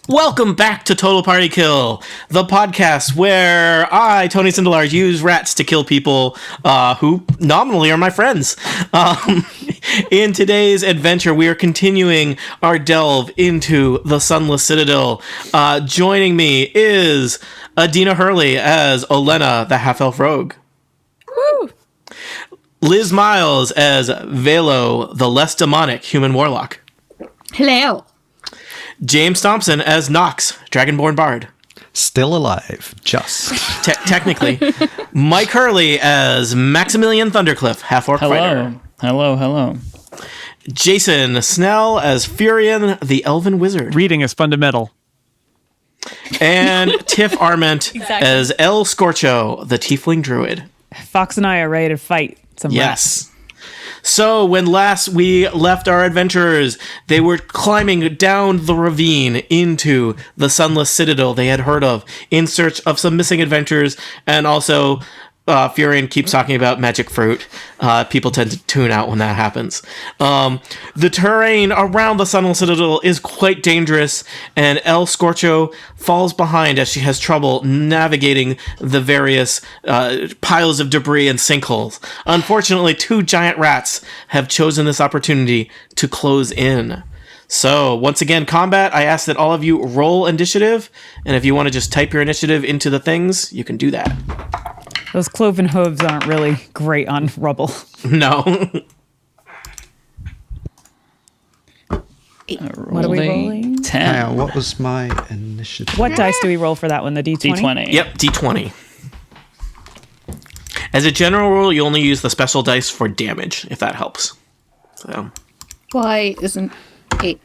Welcome back to Total Party Kill, the podcast where I, Tony Sindelar, use rats to kill people who nominally are my friends. In today's adventure, we are continuing our delve into the Sunless Citadel. Joining me is Adina Hurley as Olenna, the half-elf rogue. Woo! Liz Miles as Velo, the less demonic human warlock. Hello. James Thompson as Nox, Dragonborn Bard. Still alive, just. Technically. Mike Hurley as Maximilian Thundercliff, half-orc fighter. Hello. Jason Snell as Furion, the elven wizard. Reading is fundamental. And Tiff Arment as El Scorcho, the tiefling druid. Fox and I are ready to fight some rats. So when last we left our adventurers, they were climbing down the ravine into the Sunless Citadel they had heard of in search of some missing adventures, and also Furion keeps talking about magic fruit. People tend to tune out when that happens. The terrain around the Sunless Citadel is quite dangerous, and El Scorcho falls behind as she has trouble navigating the various piles of debris and sinkholes. Unfortunately, two giant rats have chosen this opportunity to close in. So, once again, combat, I ask that all of you roll initiative, and if you want to just type your initiative into the things, you can do that. Those cloven hooves aren't really great on rubble. No. What are we rolling? 10. What was my initiative? What dice do we roll for that one? The D20? D20. Yep, D20. As a general rule, you only use the special dice for damage, if that helps. So, Why isn't 8?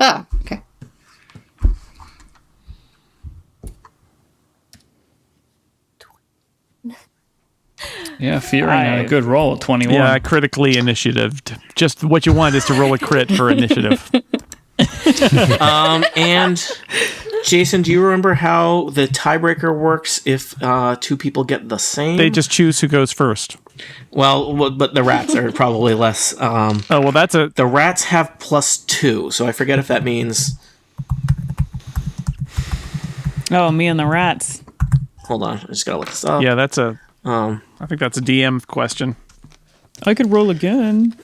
Ah, okay. Yeah, Fury had a good roll at 21. Yeah, critically initiatived. Just what you want is to roll a crit for initiative. and Jason, do you remember how the tiebreaker works if two people get the same? They just choose who goes first. Well, but the rats are probably less. The rats have +2, so I forget if that means. Oh, me and the rats. Hold on, I just gotta look this up. Yeah, I think that's a DM question. I could roll again.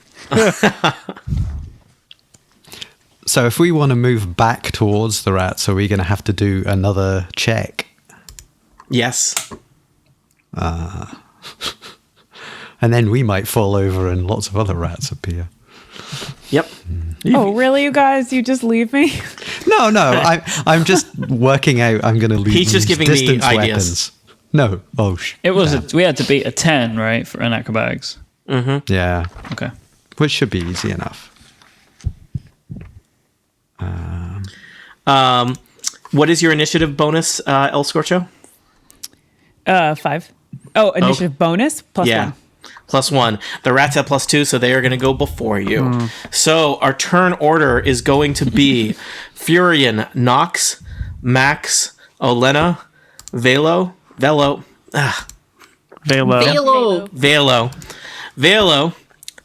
So if we want to move back towards the rats, are we going to have to do another check? Yes. And then we might fall over and lots of other rats appear. Yep. Oh, really, you guys? You just leave me? No. I'm just working out. I'm going to leave. He's just giving me distance ideas. weapons. No. It was we had to beat a 10, right, for an acrobatics. Mm-hmm. Yeah. Okay. Which should be easy enough. What is your initiative bonus, El Scorcho? 5. Oh, initiative bonus? +1. +1. The rats have +2, so they are going to go before you. So our turn order is going to be Furion, Nox, Max, Olenna, Velo,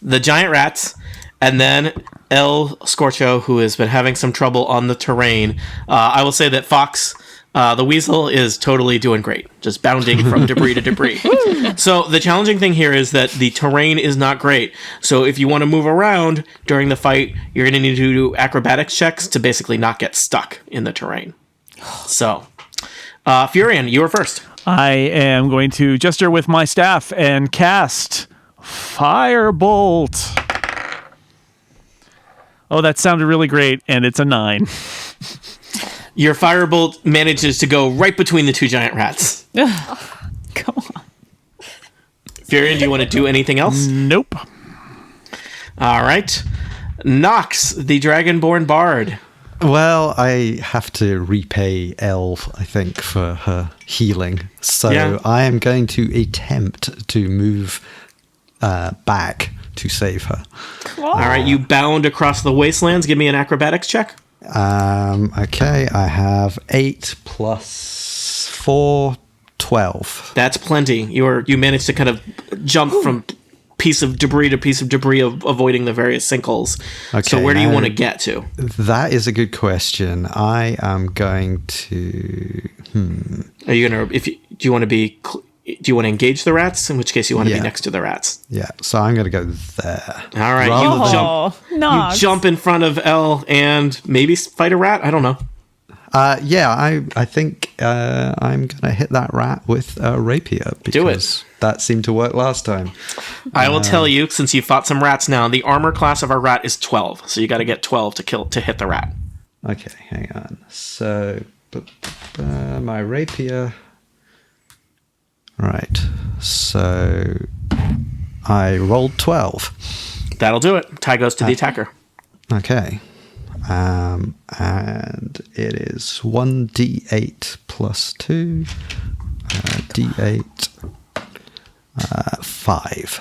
the giant rats, and then El Scorcho, who has been having some trouble on the terrain. I will say that Fox, the weasel, is totally doing great, just bounding from debris to debris. So the challenging thing here is that the terrain is not great. So if you want to move around during the fight, you're going to need to do acrobatics checks to basically not get stuck in the terrain. So, Furion, you are first. I am going to gesture with my staff and cast Firebolt. Oh, that sounded really great, and it's a 9. Your firebolt manages to go right between the two giant rats. Come on. Furion, do you want to do anything else? Nope. All right. Nox, the Dragonborn Bard. Well, I have to repay Elle, I think, for her healing. So I am going to attempt to move back to save her. All right, you bound across the wastelands. Give me an acrobatics check. Okay, I have 8 plus 4, 12. That's plenty. You managed to kind of jump from piece of debris to piece of debris, avoiding the various sinkholes. Okay, so where do you now- want to get to? That is a good question. I am going to. Are you gonna? Do you want to be? Do you want to engage the rats? In which case, you want to be Yeah. next to the rats. Yeah, so I'm going to go there. All right, Rather you than- jump. Oh, no. You jump in front of L and maybe fight a rat. I don't know. I think I'm going to hit that rat with a rapier Do it. because that seemed to work last time. I will tell you, since you fought some rats now, the armor class of our rat is 12. So you got to get 12 to hit the rat. Okay, hang on. So my rapier. Right. So I rolled 12. That'll do it. Tie goes to the attacker. Okay. And it is 1d8 plus 2. D8. 5.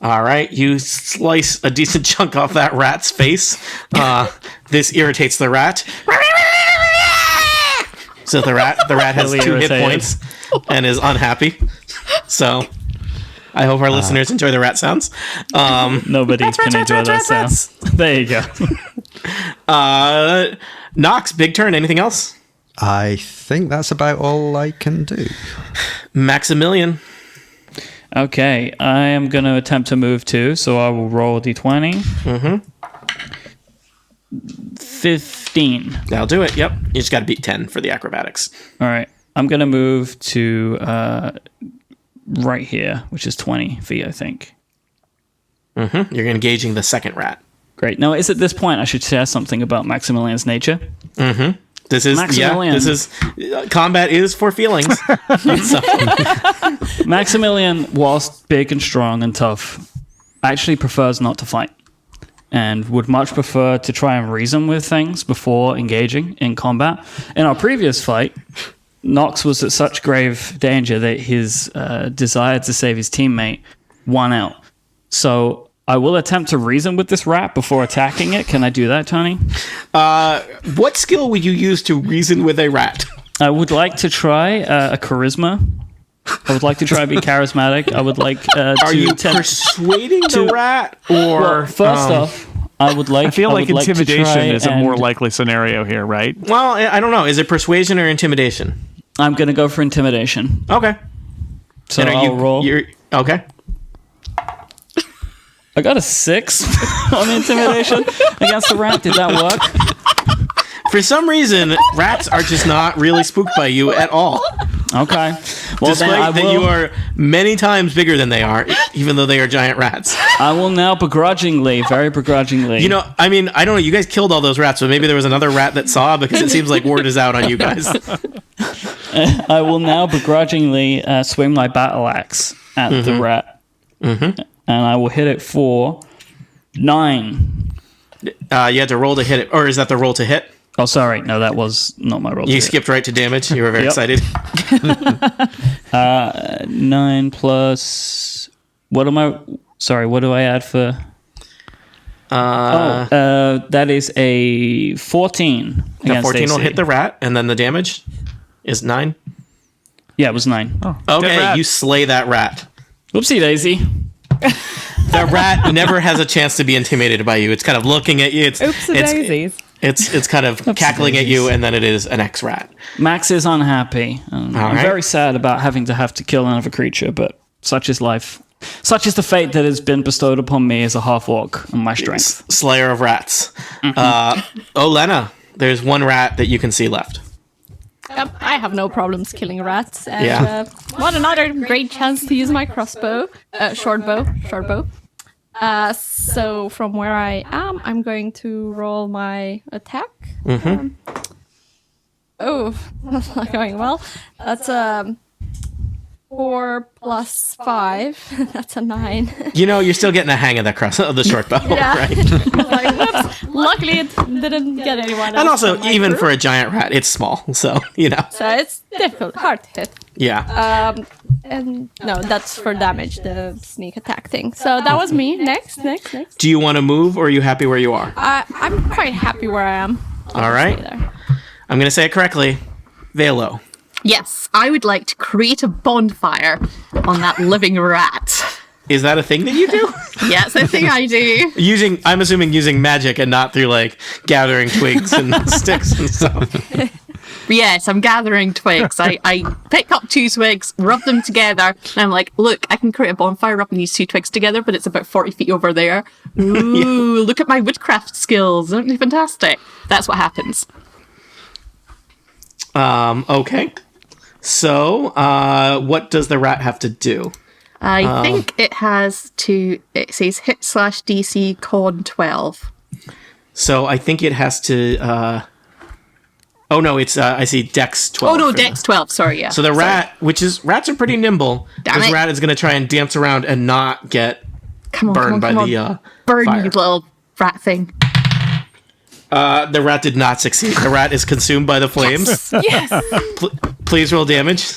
All right, you slice a decent chunk off that rat's face. This irritates the rat. So the rat has Really 2 hit irritated. points and is unhappy. So I hope our listeners enjoy the rat sounds. Nobody can enjoy that sound. There you go. Nox, big turn. Anything else? I think that's about all I can do. Maximilian. Okay, I am going to attempt to move too, so I will roll a d20. Mm-hmm. 15. That'll do it. Yep. You just got to beat 10 for the acrobatics. All right, I'm going to move to right here, which is 20 feet, I think. You're engaging the second rat. Great. Now, is at this point I should share something about Maximilian's nature? This is Maximilian. Combat is for feelings. So, Maximilian, whilst big and strong and tough, actually prefers not to fight and would much prefer to try and reason with things before engaging in combat. In our previous fight, Nox was at such grave danger that his desire to save his teammate won out. So I will attempt to reason with this rat before attacking it. Can I do that, Tony? what skill would you use to reason with a rat? I would like to try a charisma. I would like to try and be charismatic. I would like to Are you attempt- persuading the rat, or Well, first off, I would like. I feel like would to intimidation try is a more and- likely scenario here, right? Well, I don't know. Is it persuasion or intimidation? I'm going to go for intimidation. Okay. So And I'll roll. You're, okay. I got a 6 on intimidation against the rat. Did that work? For some reason, rats are just not really spooked by you at all. Okay. Well, then I Despite that will. you are many times bigger than they are, even though they are giant rats. I will now begrudgingly, very begrudgingly. You know, I mean, I don't know. You guys killed all those rats, but maybe there was another rat that saw, because it seems like word is out on you guys. I will now begrudgingly swing my battle axe at the rat, and I will hit it for 9. You had to roll to hit it, or is that the roll to hit? Oh, sorry. No, that was not my roll. to You hit. skipped right to damage. You were very Yep. excited. 9 plus. What am I? Sorry. What do I add for? That is a 14. The against 14 will AC. hit the rat, and then the damage is 9. Yeah, it was 9. Dead Okay, rat. you slay that rat. Oopsie daisy. The rat never has a chance to be intimidated by you. It's kind of looking at you. It's daisies. It's kind of cackling at you, and then it is an X-rat. Max is unhappy. I'm right. very sad about having to kill another creature, but such is life. Such is the fate that has been bestowed upon me as a half-orc and my strength. Slayer of rats. Olena, there's one rat that you can see left. Yep, I have no problems killing rats. And Yeah. what another great chance to use my crossbow, short bow. So from where I am, I'm going to roll my attack. That's not going well. That's 4 plus 5. That's a 9. You know, you're still getting a hang of the short bow, Yeah. right? Like, whoops. Luckily, it didn't get anyone else. And also, in my even group. for a giant rat, it's small, so you know. So it's difficult, hard to hit. Yeah. And no, that's for damage, the sneak attack thing. So that was me. Next. Do you want to move, or are you happy where you are? I'm quite happy where I am. All right. There. I'm going to say it correctly. Velo. Yes, I would like to create a bonfire on that living rat. Is that a thing that you do? Yeah, it's a thing I do. I'm assuming using magic and not through like gathering twigs and sticks and stuff. Yes, I'm gathering twigs. I pick up 2 twigs, rub them together, and I'm like, look, I can create a bonfire rubbing these 2 twigs together, but it's about 40 feet over there. Ooh, look at my woodcraft skills. Aren't they fantastic? That's what happens. Okay. So, what does the rat have to do? I think it has to, it says hit / DC con 12. So I think it has to, oh no, it's, I see Dex 12. Oh no, Dex 12, sorry, yeah. So the rat, rats are pretty nimble. Damn this it. rat is going to try and dance around and not get burned by the Burn, fire. you little rat thing. The rat did not succeed. The rat is consumed by the flames. Yes. Please roll damage.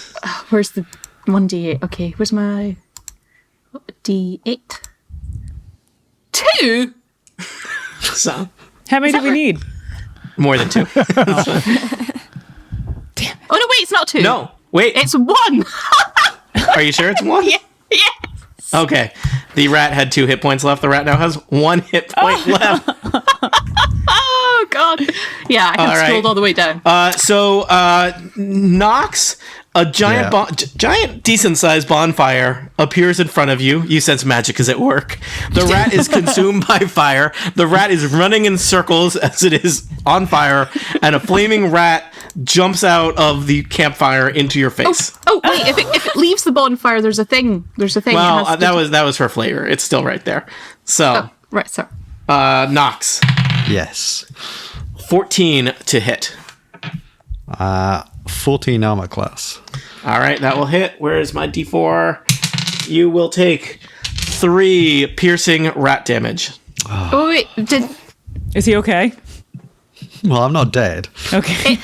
Where's the 1d8? Okay, where's my d8? 2? So, How many do we need? more than 2. Oh no, wait, it's not 2. No, wait. It's 1. Are you sure it's 1? Yeah. Okay. The rat had 2 hit points left. The rat now has 1 hit point left. Oh god. Yeah, I All have right. scrolled all the way down. So Nox, a giant decent-sized bonfire appears in front of you. You sense magic is at work. The rat is consumed by fire. The rat is running in circles as it is on fire, and a flaming rat jumps out of the campfire into your face. Oh wait, if it leaves the bonfire, there's a thing. There's a thing. Well, it has to that was for flavor. It's still right there. So, right, sorry. Nox, Yes. 14 to hit. 14 armor class. All right, that will hit. Where is my D4? You will take 3 piercing rat damage. Oh wait, Is he okay? Well, I'm not dead. Okay.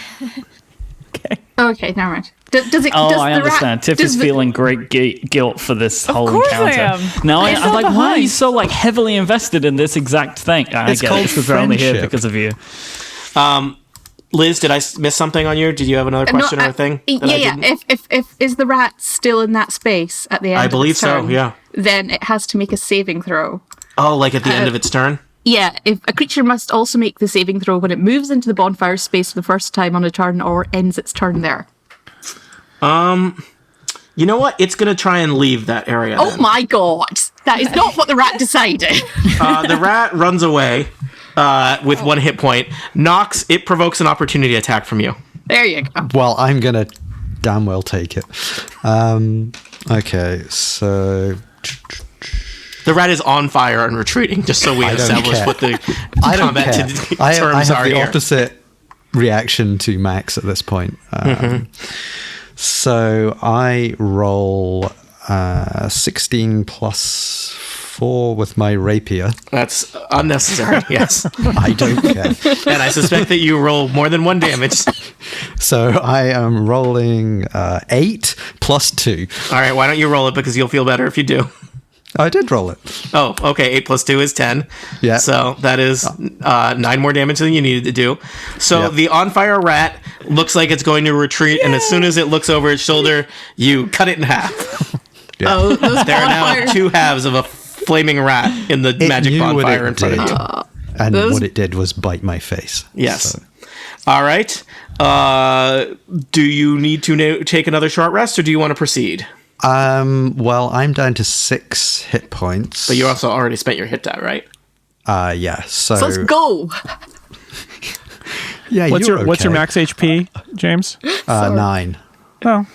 Okay. okay, never mind. Does it? Oh, does I the understand. Rat, Tiff does is the- feeling great guilt for this whole course I encounter. am. Now I I'm fell like, why are you behind. so like heavily invested in this exact thing? I It's get called it because we're only here friendship. because of you. Liz, did I miss something on you? Did you have another question or a thing? that I Yeah. didn't? If is the rat still in that space at the end? I of believe its so, turn, yeah. Then it has to make a saving throw. Oh, like at the end of its turn? Yeah, if a creature must also make the saving throw when it moves into the bonfire space for the first time on a turn or ends its turn there. You know what? It's going to try and leave that area. Oh then. my god! That is not what the rat decided. The rat runs away with 1 hit point. Nox, it provokes an opportunity attack from you. There you go. Well, I'm going to damn well take it. Okay, so... The rat is on fire and retreating, just so we I don't establish care. what the I don't combat care. I terms have are the here. opposite reaction to Max at this point. So I roll 16 plus 4 with my rapier. That's unnecessary, yes. I don't care. And I suspect that you roll more than 1 damage. So I am rolling 8 plus 2. All right, why don't you roll it, because you'll feel better if you do. I did roll it. Oh, okay. 8 plus 2 is 10. Yeah. So that is 9 more damage than you needed to do. So Yep. the on fire rat looks like it's going to retreat, and as soon as it looks over its shoulder, you cut it in half. Yeah. Oh, those There are now bonfires. 2 halves of a flaming rat in the magic knew what bonfire it in front of did. you. And Those- what it did was bite my face. Yes. So- All right. Do you need to take another short rest, or do you want to proceed? Well, I'm down to 6 hit points. But you also already spent your hit die, right? Yeah, so... So let's go. Yeah, What's you're your okay. max HP, James? 9. Oh,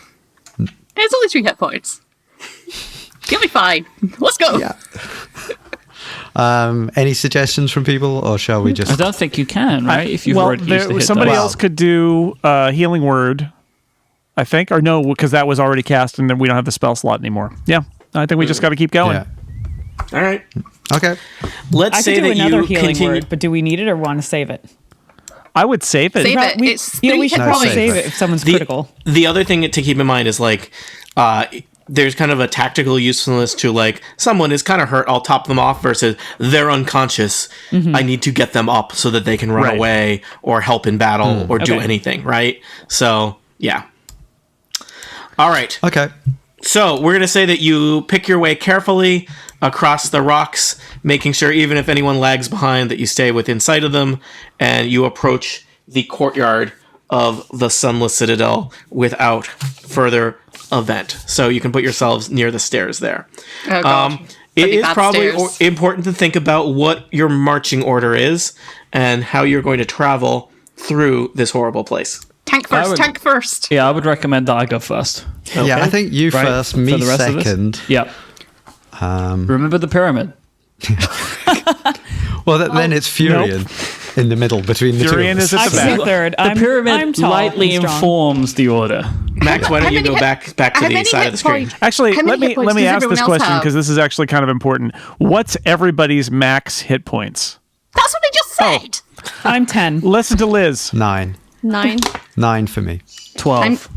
It's only 3 hit points. You'll be fine. Let's go. Yeah. Any suggestions from people, or shall we I just... don't think you can, right? If you've well, already used the hit somebody die. else could do healing word, I think, or no, because that was already cast, and then we don't have the spell slot anymore. Yeah, I think we just got to keep going. Yeah. All right. Okay. Let's I say could do that another you healing continue. word, but do we need it or want to save it? I would save it. Save it. We, It's we 3 should hit probably points. save it if someone's The, critical. the other thing to keep in mind is like, there's kind of a tactical usefulness to like someone is kind of hurt, I'll top them off, versus they're unconscious. I need to get them up so that they can run Right. away or help in battle or do Okay. anything, right? So yeah. All right. Okay. So we're going to say that you pick your way carefully across the rocks, making sure even if anyone lags behind that you stay within sight of them, and you approach the courtyard of the Sunless Citadel without further event. So you can put yourselves near the stairs there. Oh, God. It Pretty is bad probably stairs. important to think about what your marching order is and how you're going to travel through this horrible place. Tank first, tank first. Yeah, I would recommend that I go first. Yeah, I think you Right? first, For me the rest of us? second. Yep. Remember the pyramid? Well, then it's Furion in the middle between the Furion two of is us. at I the can back. be third. The pyramid I'm tall lightly and strong. informs the order. Max, why don't How you many go hit- back to how the many side hit of the screen? points? Actually, How many let me hit points let me does ask this everyone else question have? because this is actually kind of important. What's everybody's max hit points? That's what I just said. I'm 10. Listen to Liz. 9. 9. 9 for me. 12.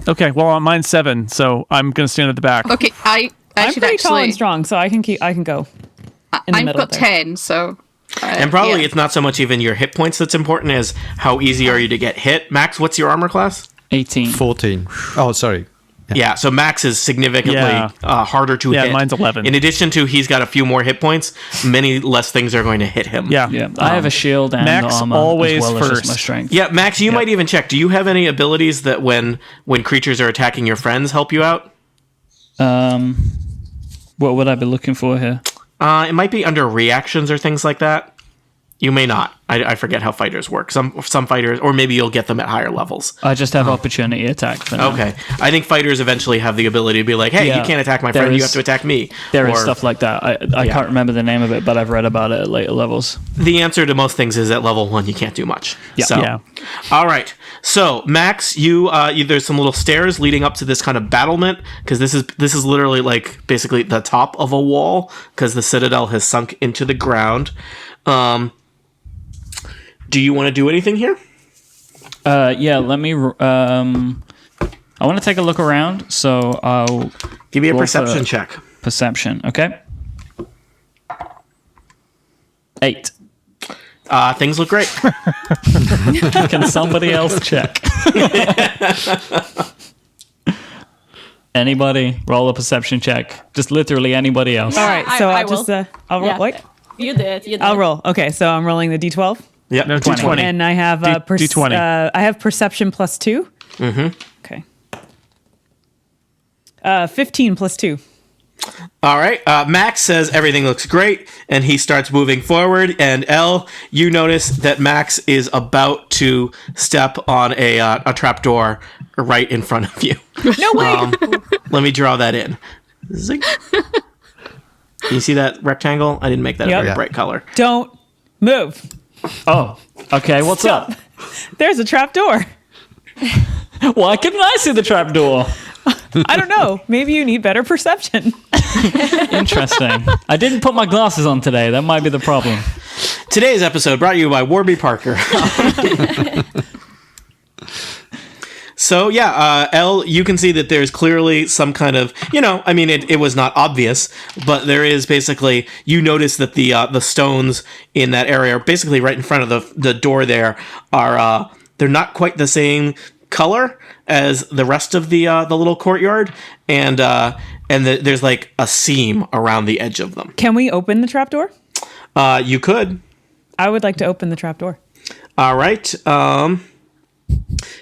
Okay, well, mine's 7, so I'm going to stand at the back. Okay, I I'm should pretty tall actually. and strong, so I can go in the I've middle got there. 10, so. And probably yeah. it's not so much even your hit points that's important as how easy are you to get hit. Max, what's your armor class? 18. 14. Oh, sorry. Yeah, so Max is significantly Yeah. harder to Yeah, hit. mine's 11. In addition to he's got a few more hit points, many less things are going to hit him. Yeah. Yeah, I have a shield and Max armor always as well as just first. my strength. Yeah, Max, you might even check. Do you have any abilities that when creatures are attacking your friends help you out? What would I be looking for here? It might be under reactions or things like that. You may not. I forget how fighters work. Some fighters, or maybe you'll get them at higher levels. I just have opportunity attack for now. Okay. I think fighters eventually have the ability to be like, hey, Yeah, you can't attack my there friend, you is- have to attack me. There is Or- stuff like that. I can't remember the name of it, but I've read about it at later levels. The answer to most things is at level 1 you can't do much. Yeah. So, Yeah. all right. So Max, you there's some little stairs leading up to this kind of battlement because this is literally like basically the top of a wall because the citadel has sunk into the ground. Do you want to do anything here? Yeah, let me. I want to take a look around, so I'll Give me a roll perception for check. Perception, okay. 8. Things look great. Can somebody else check? Anybody roll a perception check? Just literally anybody else. All right, so I I'll just will. I'll roll. Yeah. Wait, You did. I'll roll. Okay, so I'm rolling the d12, Yep. No, 20. D20. and I have D20. I have perception plus 2. Mm-hmm. Okay. 15 plus 2. All right. Max says everything looks great, and he starts moving forward. And Elle, you notice that Max is about to step on a trapdoor right in front of you. No way. Let me draw that in. Zing. You see that rectangle? I didn't make that Yep. a very Yeah. bright color. Don't move. Oh, okay. What's up? There's a trap door. Why couldn't I see the trapdoor? I don't know. Maybe you need better perception. Interesting. I didn't put my glasses on today. That might be the problem. Today's episode brought to you by Warby Parker. So yeah, Elle, you can see that there's clearly some kind of, I mean, it was not obvious, but there is basically, you notice that the stones in that area, basically right in front of the door there, are they're not quite the same color as the rest of the little courtyard, and there's like a seam around the edge of them. Can we open the trap door? You could. I would like to open the trap door. All right.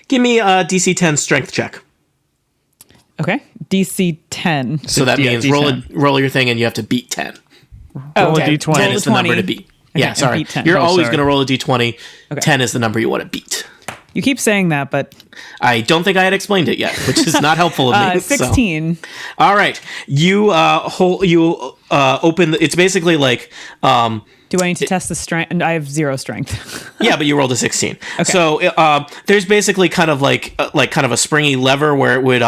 Give me a DC 10 strength check. Okay. DC 10. So that Yeah, means D10. roll your thing and you have to beat 10. Oh, Roll a okay. D20. 10 Roll is a the number 20. to beat. Okay, Yeah, and sorry. beat 10. You're Oh, always sorry. going to roll a D20. Okay. 10 is the number you want to beat. You keep saying that, but I don't think I had explained it yet, which is not helpful of me. so. 16. All right. You open it's basically like Do I need to test the strength? And I have 0 strength. yeah, but you rolled a 16. So there's basically kind of like kind of a springy lever where it would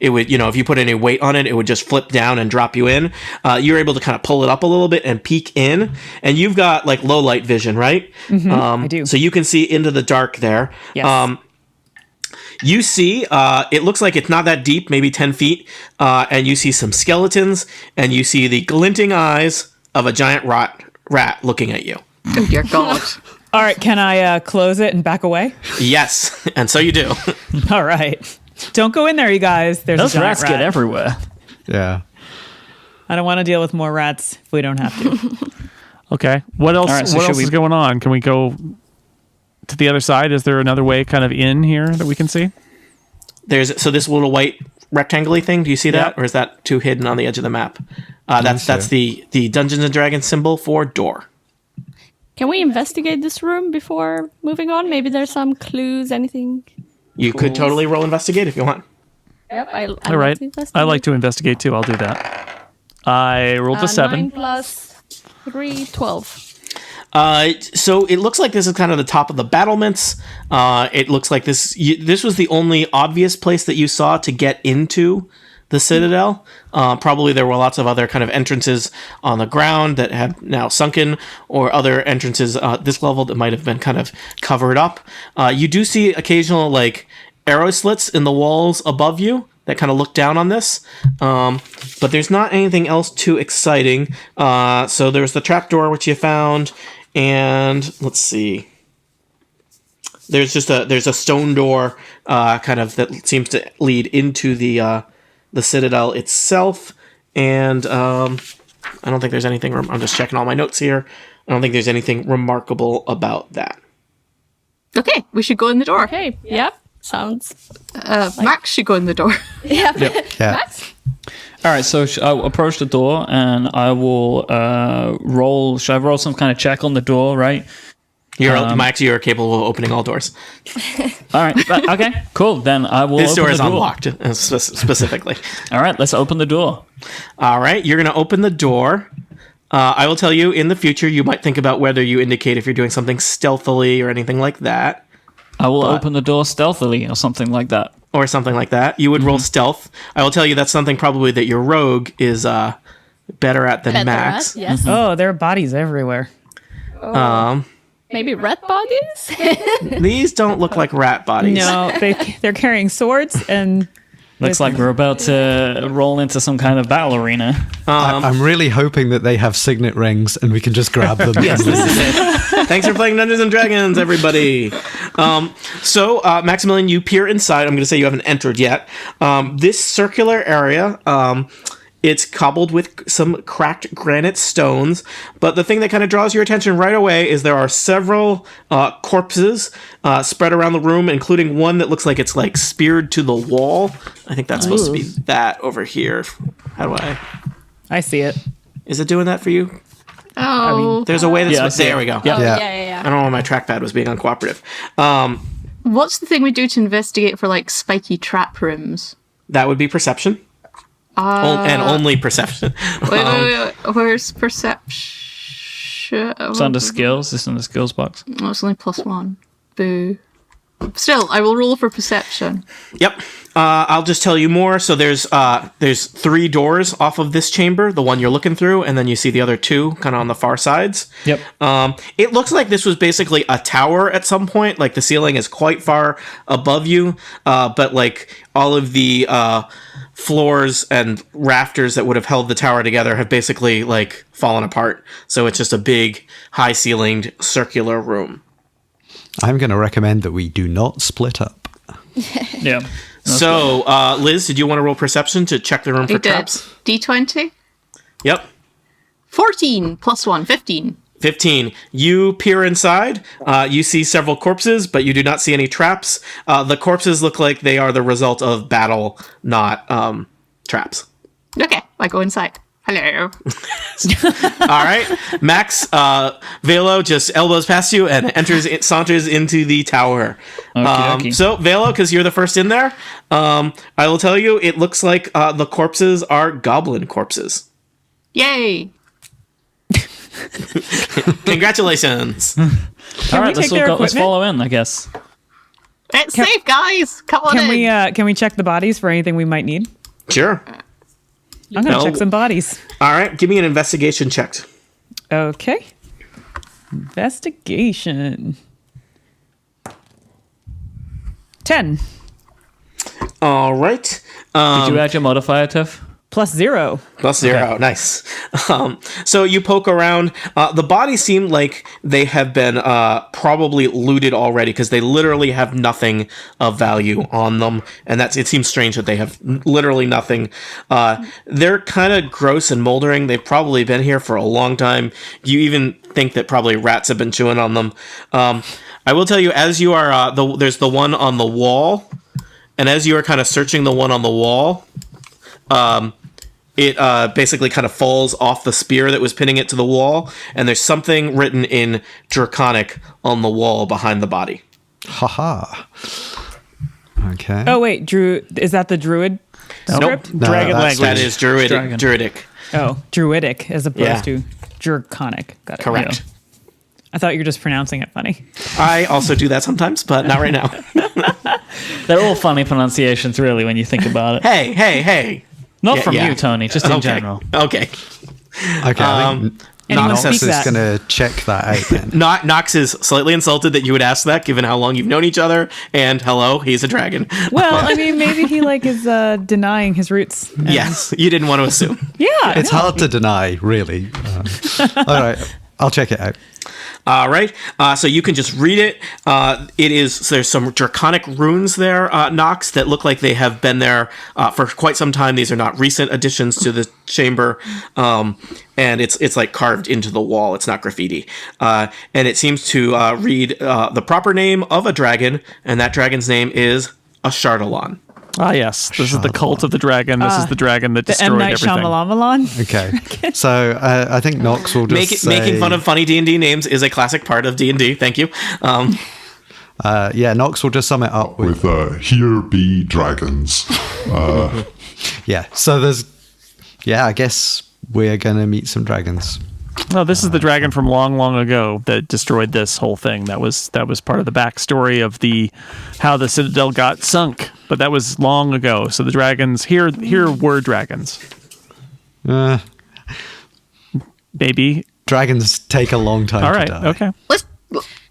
if you put any weight on it, it would just flip down and drop you in. You're able to kind of pull it up a little bit and peek in, and you've got like low light vision, right? I do. So you can see into the dark there. Yes. You see, it looks like it's not that deep, maybe 10 feet, and you see some skeletons, and you see the glinting eyes of a giant rat looking at you. Oh dear God. All right. Can I close it and back away? Yes, and so you do. All right. Don't go in there, you guys. There's Those a giant rats rat. get everywhere. Yeah. I don't want to deal with more rats if we don't have to. Okay. What else? All right, so what should else we- is going on? Can we go to the other side? Is there another way kind of in here that we can see? So this little white rectangle thing. Do you see that, Yep. or is that too hidden on the edge of the map? That's see the Dungeons and Dragons symbol for door. Can we investigate this room before moving on? Maybe there's some clues, anything. You could totally roll investigate if you want. Yep. All right. I like to investigate too. I'll do that. I rolled a 7. 9 plus 3, 12. So it looks like this is kind of the top of the battlements. It looks like this was the only obvious place that you saw to get into the Citadel. Probably there were lots of other kind of entrances on the ground that have now sunken, or other entrances at this level that might have been kind of covered up. You do see occasional like arrow slits in the walls above you that kind of look down on this. But there's not anything else too exciting. So there's the trapdoor, which you found. And let's see. There's a stone door, kind of that seems to lead into the Citadel itself. And I don't think there's anything. I'm just checking all my notes here. I don't think there's anything remarkable about that. Okay, we should go in the door. Okay. Yep. Sounds. Max should go in the door. Yeah. Yeah. Max? All right, so I'll approach the door and I will roll. Should I roll some kind of check on the door, right? Max, you're capable of opening all doors. All right, okay, cool. Then I will This open door is the door. unlocked specifically. All right, let's open the door. All right, you're going to open the door. I will tell you, in the future, you might think about whether you indicate if you're doing something stealthily or anything like that. I will open the door stealthily or something like that. Or something like that. You would roll stealth. I will tell you that's something probably that your rogue is better at than Max. Yes. Oh, there are bodies everywhere. Maybe rat bodies? These don't look like rat bodies. No, they're carrying swords and Looks like we're about to roll into some kind of battle arena. I'm really hoping that they have signet rings and we can just grab them. Yes, this is it. Thanks for playing Dungeons and Dragons, everybody. So, Maximilian, you peer inside. I'm going to say you haven't entered yet. This circular area, it's cobbled with some cracked granite stones. But the thing that kind of draws your attention right away is there are several corpses spread around the room, including one that looks like it's like speared to the wall. I think that's supposed to be that over here. How do I see it. Is it doing that for you? Oh. There's a way that's... Yeah, I see there it. we go. Yeah. Yeah. I don't know why my trackpad was being uncooperative. What's the thing we do to investigate for like spiky trap rooms? That would be perception. And only perception. Wait. Where's perception? It's under skills. It's in the skills box. Oh, it's only +1. Boo. Still, I will roll for perception. Yep. I'll just tell you more. So there's 3 doors off of this chamber, the one you're looking through, and then you see the other 2 kind of on the far sides. Yep. It looks like this was basically a tower at some point. Like the ceiling is quite far above you, but like all of the floors and rafters that would have held the tower together have basically like fallen apart. So it's just a big, high-ceilinged circular room. I'm going to recommend that we do not split up. Yeah. So, Liz, did you want to roll perception to check the room for I did. traps? D20. Yep. 14 +1, 15. 15. You peer inside. You see several corpses, but you do not see any traps. The corpses look like they are the result of battle, not traps. Okay, I go inside. Hello. All right. Max, Velo just elbows past you and saunters into the tower. Okey-dokey. So, Velo, because you're the first in there, I will tell you, it looks like the corpses are goblin corpses. Yay. Congratulations. All right, we take their let's equipment? follow in, I guess. It's safe, guys. Come on in. Can we check the bodies for anything we might need? Sure. I'm gonna No. check some bodies. All right. Give me an investigation check. Okay. Investigation. 10. All right. Did you add your modifier, Tiff? +0. +0. Nice. So you poke around. The bodies seem like they have been probably looted already because they literally have nothing of value on them. And it seems strange that they have literally nothing. They're kind of gross and moldering. They've probably been here for a long time. You even think that probably rats have been chewing on them. I will tell you, as you are, there's the one on the wall. And as you are kind of searching the one on the wall, it basically kind of falls off the spear that was pinning it to the wall, and there's something written in Draconic on the wall behind the body. Haha. Okay. Oh wait, is that the druid script? No, Dragon that's- language. That is Druidic. Oh, druidic as opposed Yeah. to draconic. Got it. Correct. I thought you were just pronouncing it funny. I also do that sometimes, but not right now. They're all funny pronunciations, really, when you think about it. Hey. Not Yeah, from yeah. you, Tony, just in Okay. general. Okay. Okay, I think Anyone Nox speak is that. going to check that out then. Nox is slightly insulted that you would ask that, given how long you've known each other. And hello, he's a dragon. Well, I mean, maybe he is denying his roots. And- Yes, you didn't want to assume. Yeah. It's hard to deny, really. All right, I'll check it out. Right. So you can just read it. So there's some draconic runes there, Nox, that look like they have been there for quite some time. These are not recent additions to the chamber. And it's like carved into the wall. It's not graffiti. And it seems to read the proper name of a dragon, and that dragon's name is a Shardalon. Ah, yes. This is the cult of the dragon. This is the dragon that The M. destroyed Night everything. Shyamalan. Okay, so I think Nox will just Making fun of funny D&D names is a classic part of D&D. Thank you. Yeah, Nox will just sum it up with Here be dragons. yeah. So I guess we're gonna meet some dragons. No, this is the dragon from long, long ago that destroyed this whole thing. That was part of the backstory of how the Citadel got sunk. But that was long ago. So the dragons here were dragons. Maybe. Dragons take a long time All to right. die. Okay.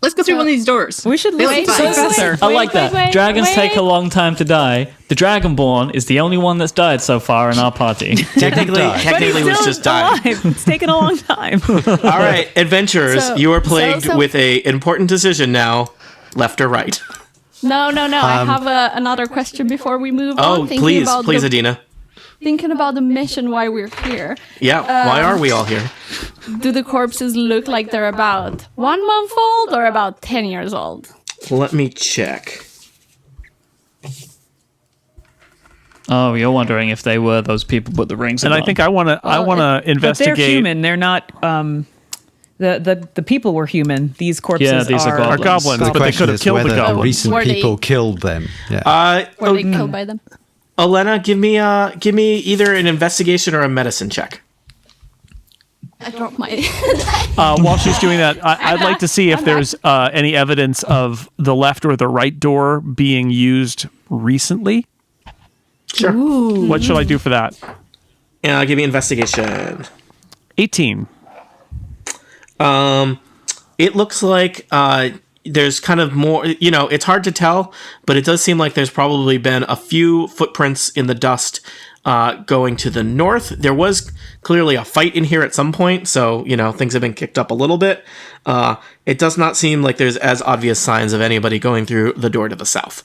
Let's go through one of these doors. We should Wait, listen to wait, Professor. I like that. wait, Dragons wait. take a long time to die. The Dragonborn is the only one that's died so far in our party. Technically was just dying. alive. It's taken a long time. All right, adventurers, So- you are plagued so- with a important decision now, left or right. No. I have another question before we move on. Oh, please, Adina. Thinking about the mission, why we're here. Yeah, why are we all here? Do the corpses look like they're about 1 month old or about 10 years old? Let me check. Oh, you're wondering if they were those people with the rings. And I think I want to But investigate. they're human. They're not. The people were human. These corpses Yeah, these are are goblins. goblins, The but they question could have is killed the whether goblins. recent Were they- people killed them. Yeah. Were they killed by them? Elena, give me either an investigation or a medicine check. I dropped my... While she's doing that, I'd like to see if there's any evidence of the left or the right door being used recently. Sure. What should I do for that? Give me investigation. 18. It looks like there's kind of more, it's hard to tell, but it does seem like there's probably been a few footprints in the dust going to the north. There was clearly a fight in here at some point, so, things have been kicked up a little bit. It does not seem like there's as obvious signs of anybody going through the door to the south.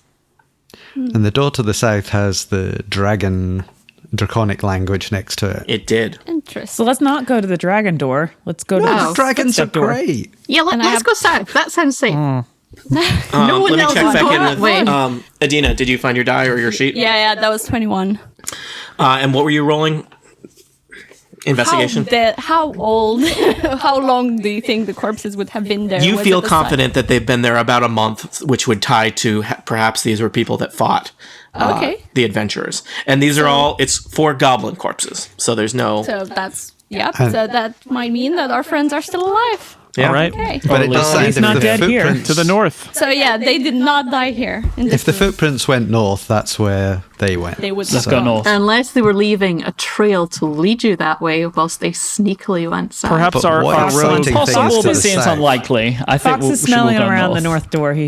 And the door to the south has the draconic language next to it. It did. Interesting. So let's not go to the dragon door. Let's go to No. the Dragons are footstep door. great. Yeah, And I let's have- go south. That sounds safe. No Let one me else check will back go in that way. with Adina. Did you find your die or your sheet? Yeah, that was 21. And what were you rolling? Investigation. How old, how long do you think the corpses would have been there? You Was feel it the confident that they've been there about a month, which would tie to perhaps these were people that fought Okay. the adventurers. And these are all, it's 4 goblin corpses. So there's no... So that's, so that might mean that our friends are still alive. Yeah. All right. Okay. But it does sound He's if not the dead here. footprints, To the north. So yeah, they did not die here. In this if the room. footprints went north, that's where they went. They would Let's have go gone. north. Unless they were leaving a trail to lead you that way whilst they sneakily went south. Perhaps But our what road. exciting things Possible, to but the seems south. unlikely. I think Fox is we should smelling go around north. the north door. He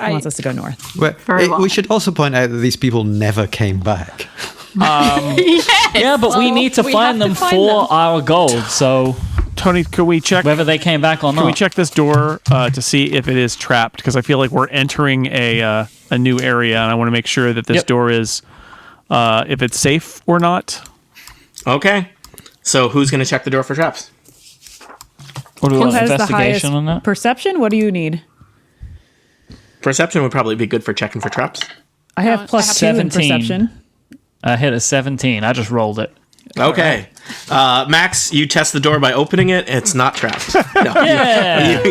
wants us to go north. Well, Very well. we should also point out that these people never came back. Yeah, but we need to we find have them to find for them. our gold. So Tony, could we check? whether they came back or Can we not. check this door to see if it is trapped? Because I feel like we're entering a new area, and I want to make sure that this Yep. door is, if it's safe or not. Okay. So who's going to check the door for traps? What do we Who want? has the highest Investigation on that? perception? What do you need? Perception would probably be good for checking for traps. I have plus 2 in 17. perception. I hit a 17. I just rolled it. Okay. Max, you test the door by opening it. It's not trapped. No. Yeah.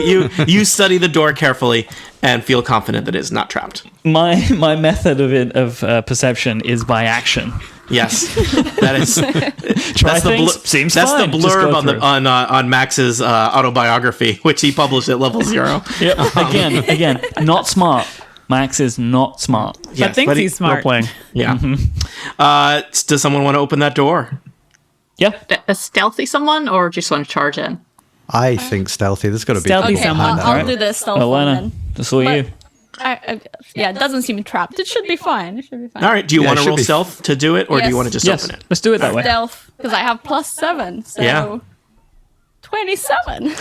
You study the door carefully and feel confident that it's not trapped. My method of perception is by action. Yes, that is. Try That's the things. Seems that's fine. the Just go blurb on through. on Max's autobiography, which he published at level 0. Yep. Again, not smart. Max is not smart. Yes, thinks he- he's smart. Role playing. Yeah. Does someone want to open that door? Yeah. A stealthy someone, or just want to charge in? I think stealthy. There's got to be Stealthy people Okay, behind someone. that. I'll do the stealth one Elena, then. that's all But- you. Yeah, it doesn't seem trapped. It should be fine. It should be fine. All right. Do you Yeah, want it to should roll be- stealth to do it, or do you Yes. want to just Yes. open it? Let's do it that way. Stealth, because I have +7, so Yeah. 27.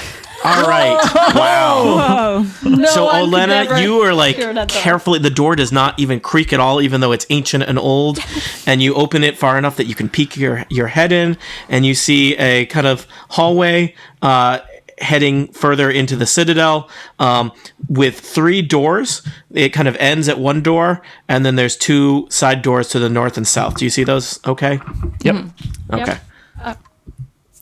All right. Wow. Oh, No So one could Olena, ever you are like clear that door. carefully. The door does not even creak at all, even though it's ancient and old. And you open it far enough that you can peek your head in, and you see a kind of hallway heading further into the citadel with 3 doors. It kind of ends at one door, and then there's 2 side doors to the north and south. Do you see those? Okay. Yep. Okay.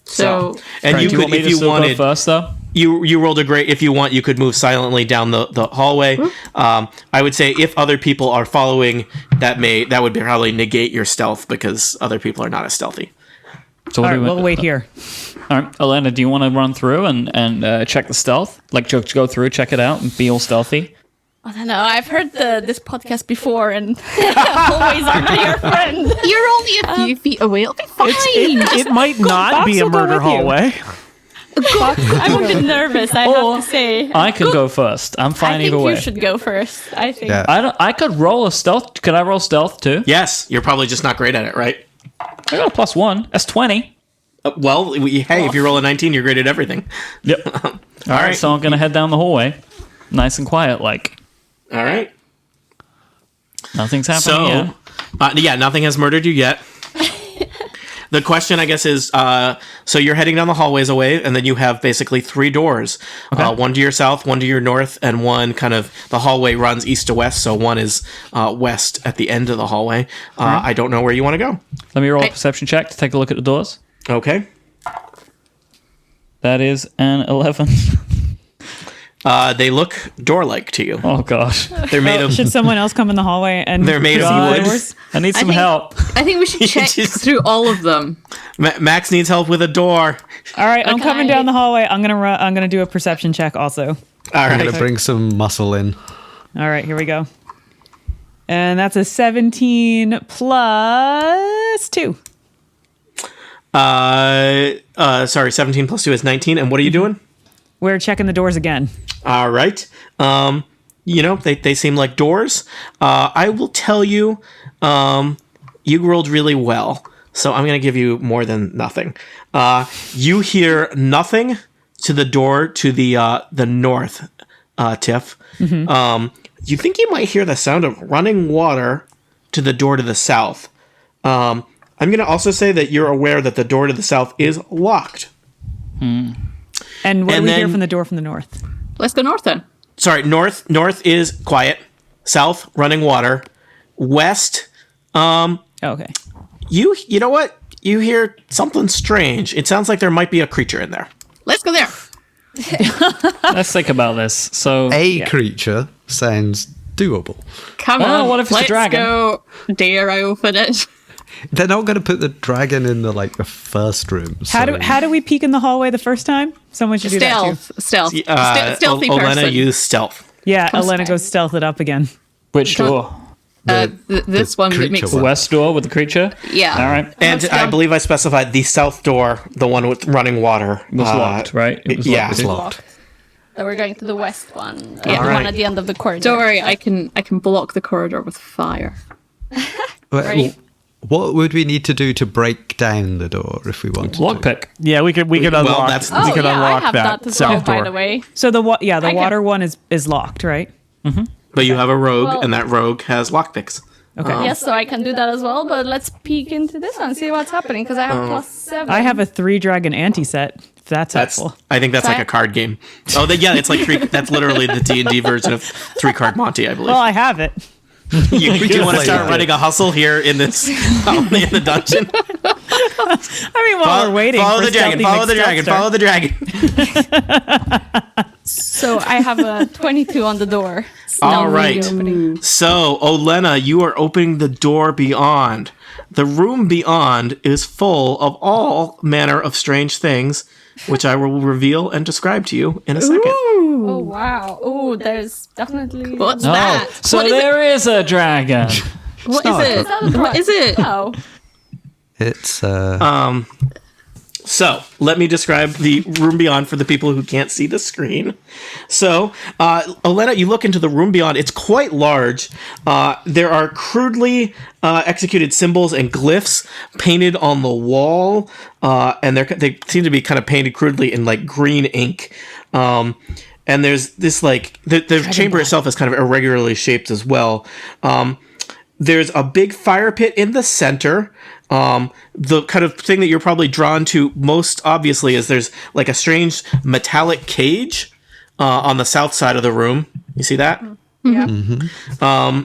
So And Right, you do could, want me if to you still go wanted, first though? you rolled a great. If you want, you could move silently down the hallway. I would say if other people are following, that would probably negate your stealth because other people are not as stealthy. So all what right. do we We'll wait here. All right, Elena, do you want to run through and check the stealth? Like, just go through, check it out, and be all stealthy? I don't know. I've heard this podcast before, and always aren't your friend. you're only a few feet away. It'll be fine. It might not be a will go murder with you. hallway. I'm a bit nervous. I have to say. I can go first. I'm I fine think either way. you should go first. I think. Yeah. I could roll a stealth. Could I roll stealth too? Yes, you're probably just not great at it, right? I got a +1. That's 20. Well, hey, if you roll a 19, you're great at everything. Yep. All right, so I'm gonna head down the hallway, nice and quiet, like All right. nothing's happening So, yet. yeah, nothing has murdered you yet. The question, I guess, is so you're heading down the hallways away, and then you have basically 3 doors. One to your south, one to your north, and one kind of the hallway runs east to west. So one is west at the end of the hallway. I don't know where you want to go. Let me roll a perception check to take a look at the doors. Okay. That is an 11. They look door-like to you. Oh gosh. They're made of. Should someone else come in the hallway and They're made of open the wood. doors? I need some think- help. I think we should check Just- through all of them. Max needs help with a door. All right, I'm Okay. coming down the hallway. I'm gonna do a perception check also. All I'm right. going to bring some muscle in. All right, here we go. And that's a 17 plus 2. Sorry, 17 plus 2 is 19. And what are you doing? We're checking the doors again. All right. They seem like doors. I will tell you, you rolled really well. So I'm going to give you more than nothing. You hear nothing to the door to the north, Tiff. You think you might hear the sound of running water to the door to the south. I'm going to also say that you're aware that the door to the south is locked. And what do And we hear then- from the door from the north? Let's go north then. Sorry, north is quiet. South, running water. West, Oh, okay. you know what? You hear something strange. It sounds like there might be a creature in there. Let's go there. Let's think about this. So A creature sounds doable. Come Well, on. what if it's a let's dragon? go. Dare I open it? They're not going to put the dragon in the first room. How do we peek in the hallway the first time? Someone should do that too. Stealth. Stealthy Olena person. used stealth. Yeah, Elena goes stealth it up again. which door? This one that creature makes one. The west door with the creature? Yeah. All right. And Let's I go. believe I specified the south door, the one with running water. It was locked, right? It was yeah. locked. It's locked. So we're going to the west one. Yeah. The one Alright. at the end of the corridor. Don't worry, I can block the corridor with fire. Well, Ready? What would we need to do to break down the door if we wanted to? Lockpick. Yeah, we could unlock. that's- Oh, we could yeah, I unlock have that as well, south by door. the way. So the I can- water one is locked, right? But you have a rogue, Well- and that rogue has lockpicks. Okay. Yes, so I can do that as well, but let's peek into this one, see what's happening, because I have +7. I have a 3-dragon anti-set, if that's helpful. I think that's like a card game. Oh, yeah, it's like that's literally the D&D version of 3-card Monty, I believe. Well, I have it. You want to play start that. running a hustle here in this in the dungeon? I mean, while we're waiting follow for the dragon, Stealthy follow the dragon, McStealthster. follow the dragon. So I have a 22 on the door. All Stealthily right. opening. So, Olena, you are opening the door beyond. The room beyond is full of all manner of strange things, which I will reveal and describe to you in a second. Oh, wow. Oh, there's definitely... What's Oh, that? so What is there is a dragon. What not is it? a What is it? Oh, It's So, let me describe the room beyond for the people who can't see the screen. So, Olena, you look into the room beyond. It's quite large. There are crudely executed symbols and glyphs painted on the wall, and they seem to be kind of painted crudely in like green ink. And there's this like the chamber itself is kind of irregularly shaped as well. There's a big fire pit in the center. The kind of thing that you're probably drawn to most obviously is there's like a strange metallic cage on the south side of the room. You see that? yeah.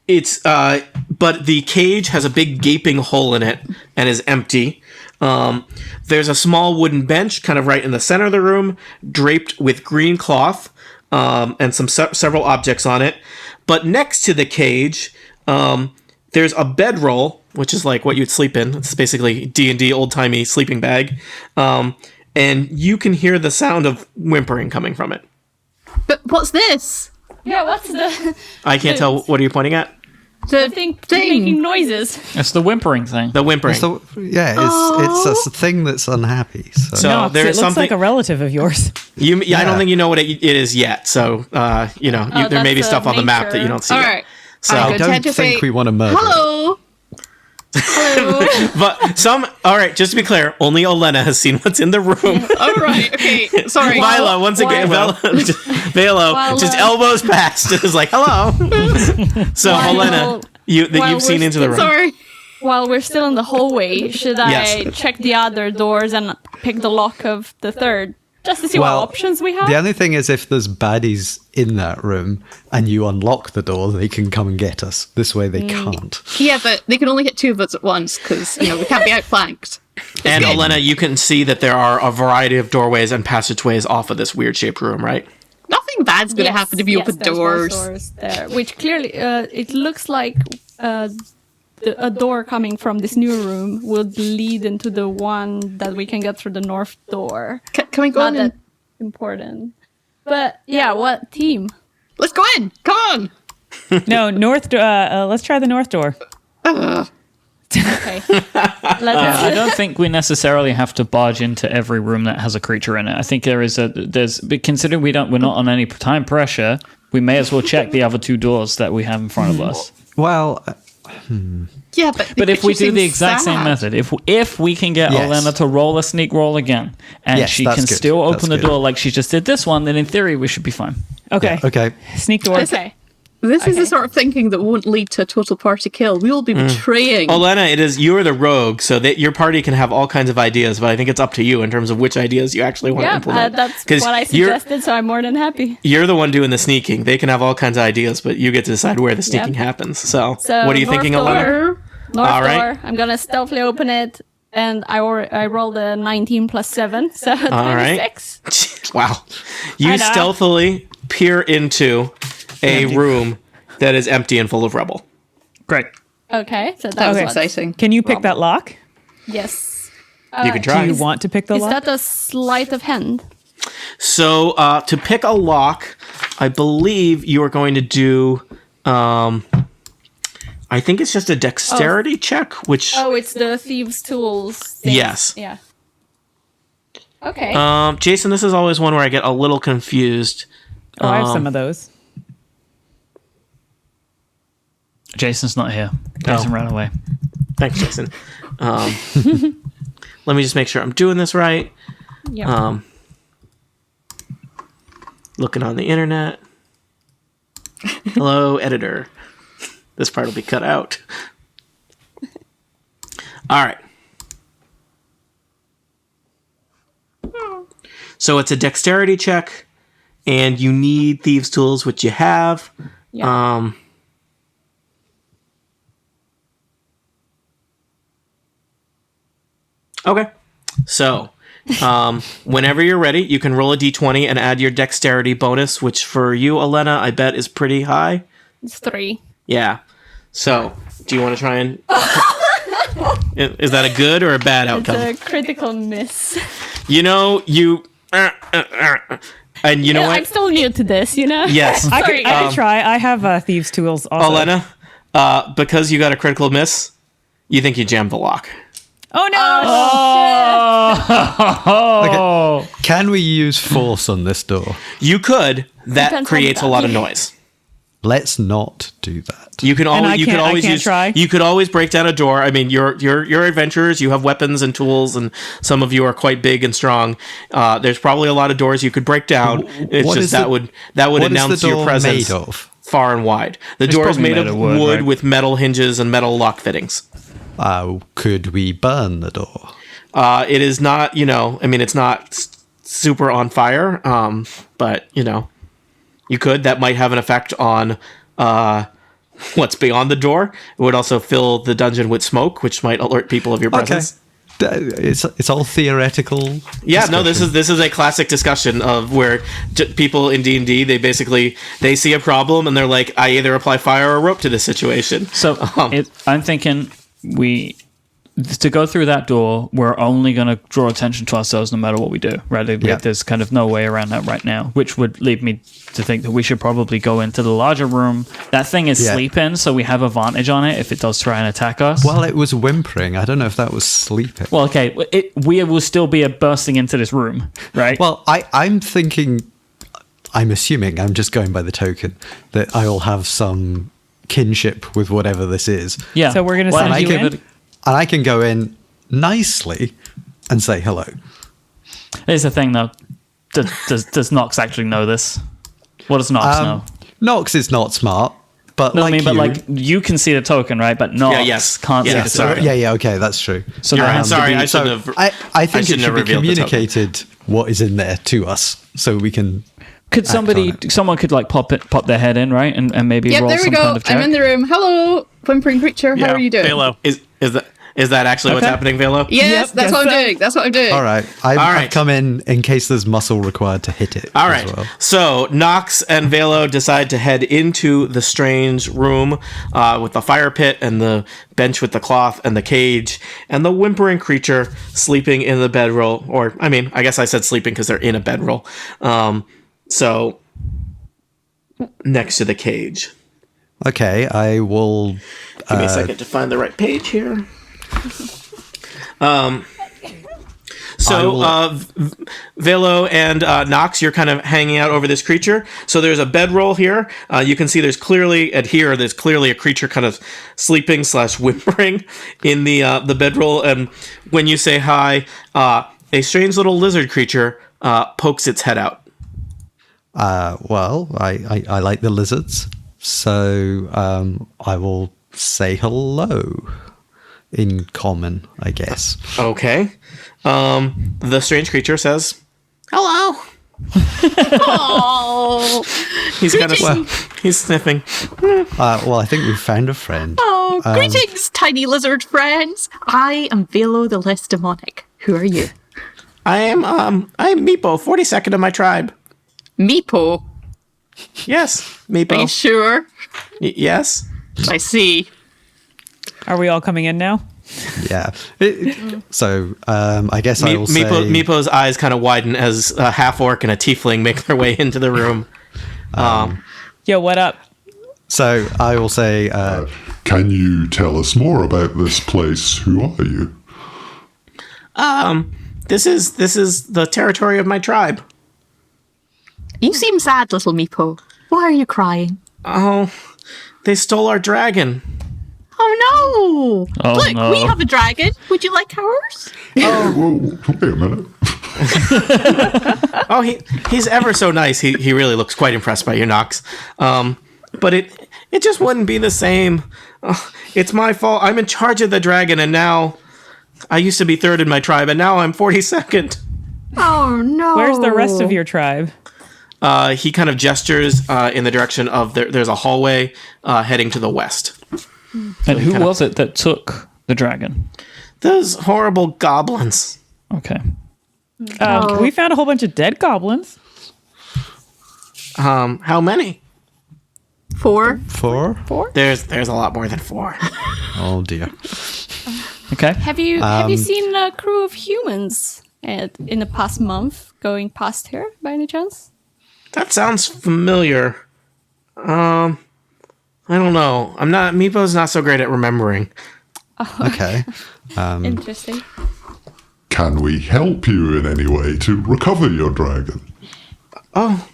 It's but the cage has a big gaping hole in it and is empty. There's a small wooden bench kind of right in the center of the room, draped with green cloth, and some several objects on it. But next to the cage, there's a bedroll, which is like what you'd sleep in. It's basically D&D old-timey sleeping bag. And you can hear the sound of whimpering coming from it. But what's this? Yeah, what's the I can't tell. What are you pointing at? The thing making noises? It's the whimpering thing. The whimpering. it's a thing that's unhappy. So, No, there it is looks something. like a relative of yours. I don't think you know what it is yet. So, there may be that's stuff on the map that you nature. don't see All yet. right. So, I I don't Tend to think say, we want to murder. Hello. Hello. but all right, just to be clear, only Olena has seen what's in the room. All right. Okay. Sorry. Milo, once again, Velo While, just elbows past. Is like, hello. So, While- Olena, you've while seen we're into the room. Sorry. While we're still in the hallway, should I Yes. check the other doors and pick the lock of the third? Just to see what options we have? The only thing is, if there's baddies in that room and you unlock the door, they can come and get us. This way, they can't. Yeah, but they can only hit 2 of us at once because we can't be outflanked. And Olena, you can see that there are a variety of doorways and passageways off of this weird shaped room, right? Nothing bad's going to happen if you open there's doors. doors there, which clearly it looks like a door coming from this new room would lead into the one that we can get through the north door. Can we go Not in? that important. But yeah, what team? Let's go in. Come on. No, north. Let's try the north door. Okay. I don't think we necessarily have to barge into every room that has a creature in it. I think but considering we're not on any time pressure, we may as well check the other 2 doors that we have in front of us. Well, Yeah, but But if we do the seems exact same sad. method, if we can get Yes. Olena to roll a sneak roll again, and Yes, she that's can good. still That's open the good. door like she just did this one, then in theory we should be fine. Okay. okay. Sneak door. Okay. This is the sort of thinking that won't lead to a total party kill. We will be betraying. Olena, you're the rogue, so that your party can have all kinds of ideas, but I think it's up to you in terms of which ideas you actually want to Yeah, implement. that's 'Cause what I suggested, so I'm more than happy. You're the one doing the sneaking. They can have all kinds of ideas, but you get to decide where the sneaking happens. So, So what are you north thinking, door. Olena? North All right. door. I'm gonna stealthily open it, and I rolled a 19 plus 7, so 26. Wow. You I know. stealthily peer into a room that is empty and full of rubble. Great. Okay, so that was that's exciting. Can you pick that lock? Yes. You can Do try. you want to pick the Is lock? that a sleight of hand? So, to pick a lock, I believe you are going to do. I think it's just a dexterity check, which. Oh, it's the thieves' tools. Thing. Yes. Yeah. Okay. Jason, this is always one where I get a little confused. I have some of those. Jason's not here. Jason ran away. Thanks, Jason. Let me just make sure I'm doing this right. Yeah. Looking on the internet. Hello, editor. This part will be cut out. All right. So it's a dexterity check, and you need thieves' tools, which you have. Yeah. Okay. So, whenever you're ready, you can roll a d20 and add your dexterity bonus, which for you, Elena, I bet is pretty high. It's 3. Yeah. So, do you want to try and... Is that a good or a bad outcome? It's a critical miss. You know, you... and you know what? I'm still new to this, you know? Yes. I Sorry. can try. I have thieves' tools also. Elena, because you got a critical miss, you think you jammed the lock. Oh no! Oh, Can we use force on this door? You could. That Depends on creates a the lot of dog. noise. Let's not do that. You can I always can't use try? You could always break down a door. I mean, you're adventurers. You have weapons and tools, and some of you are quite big and strong. There's probably a lot of doors you could break down. It's What just is that the- would What is announce the your door presence made of? far and wide. The door is probably made of wood, right? with metal hinges and metal lock fittings. Could we burn the door? It is not, I mean, it's not super on fire, but, you could. That might have an effect on what's beyond the door. It would also fill the dungeon with smoke, which might alert people of your presence. It's all theoretical. Yeah, no, discussion. this is a classic discussion of where people in D&D, they see a problem and they're like, I either apply fire or rope to this situation. so I'm thinking to go through that door, we're only going to draw attention to ourselves no matter what we do, right? Yeah. There's kind of no way around that right now, which would lead me to think that we should probably go into the larger room. That thing is Yeah. sleeping, so we have advantage on it if it does try and attack us. Well, it was whimpering. I don't know if that was sleeping. Well, okay, we will still be bursting into this room, right? Well, I'm assuming, I'm just going by the token, that I will have some kinship with whatever this is. yeah. So we're gonna Well, send I you give in? it- And I can go in nicely and say hello. Here's the thing, though. Does Nox actually know this? What does Nox know? Nox is not smart, but No, like I mean, but you- like you can see the token, right? But Nox yes. can't Yeah, see the sorry. token. yeah, okay, that's true. So You're that right. has to Sorry, be- I So shouldn't have. I think it shouldn't should have be revealed the token. communicated what is in there to us, so we can. Could someone could like pop their head in, right, and maybe Yep, roll there we some go. kind of check. I'm in the room. Hello, whimpering creature. How are you doing? Velo. Is that actually what's Okay. happening, Velo? Yes, Yep, that's guess what I'm so. doing. That's what I'm doing. All right, I've right. come in case there's muscle required to hit it. All as right. well. So Nox and Velo decide to head into the strange room with the fire pit and the bench with the cloth and the cage and the whimpering creature sleeping in the bedroll. Or, I mean, I guess I said sleeping because they're in a bedroll. So next to the cage. Okay, I will. Give me a second to find the right page here. Velo and Nox, you're kind of hanging out over this creature. So there's a bedroll here. You can see there's clearly a creature kind of sleeping / whimpering in the bedroll. And when you say hi, a strange little lizard creature pokes its head out. Well, I like the lizards, so I will say hello in common, I guess. Okay. The strange creature says, "Hello." Oh, He's kind of he's sniffing. Well, I think we've found a friend. oh, greetings, tiny lizard friends. I am Velo the Less Demonic. Who are you? I'm Meepo, 42nd of my tribe. Meepo. Yes, Are you Meepo. sure? Yes. I see. Are we all coming in now? Yeah. So I guess I will say. Meepo's eyes kind of widen as a half orc and a tiefling make their way into the room. Yo, what up? So I will say. Can you tell us more about this place? Who are you? This is the territory of my tribe. You seem sad, little Meepo. Why are you crying? Oh, they stole our dragon. Oh Oh no! Oh, Look, no. we have a dragon. Would you like ours? Whoa, wait a minute. Oh, he's ever so nice. He really looks quite impressed by you, Nox. But it just wouldn't be the same. It's my fault. I'm in charge of the dragon, and now I used to be third in my tribe, and now I'm 42nd. Oh no! Where's the rest of your tribe? He kind of gestures in the direction of there's a hallway heading to the west. And who was it that took the dragon? Those horrible goblins. Okay. We found a whole bunch of dead goblins. How many? 4. 4? There's a lot more than 4. Oh dear. Okay. Have you seen a crew of humans in the past month going past here by any chance? That sounds familiar. I don't know. Meepo's not so great at remembering. Okay. Interesting. Can we help you in any way to recover your dragon? Oh,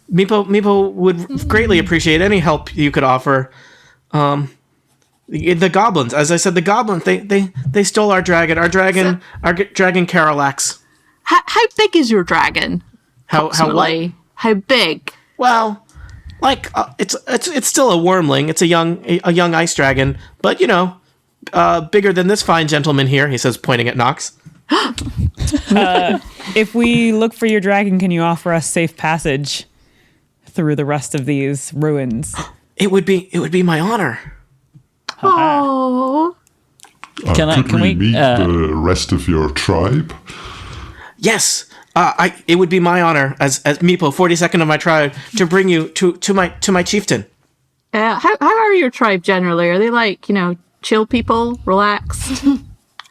Meepo would greatly appreciate any help you could offer. The goblins, as I said, the goblins, they stole our dragon. Our dragon Carallax. How big is your dragon? How what? How big? Well, like it's still a wormling. It's a young ice dragon, but bigger than this fine gentleman here. He says, pointing at Nox. If we look for your dragon, can you offer us safe passage through the rest of these ruins? It would be my honor. Oh. Could we meet the rest of your tribe? Yes. It would be my honor as Meepo, 42nd of my tribe, to bring you to my chieftain. How are your tribe generally? Are they like, chill people, relaxed,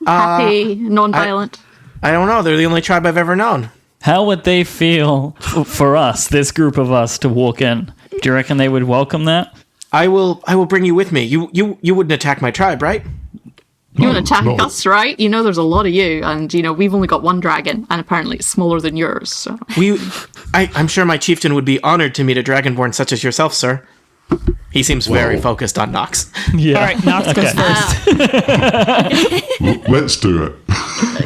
happy, non-violent? I don't know. They're the only tribe I've ever known. How would they feel for us, this group of us, to walk in? Do you reckon they would welcome that? I will bring you with me. You wouldn't attack my tribe, right? You want to attack us, right? There's a lot of you, and we've only got one dragon, and apparently it's smaller than yours. So. I'm sure my chieftain would be honored to meet a dragonborn such as yourself, sir. He seems very focused on Nox. Yeah. All right, Nox goes first. Let's do it.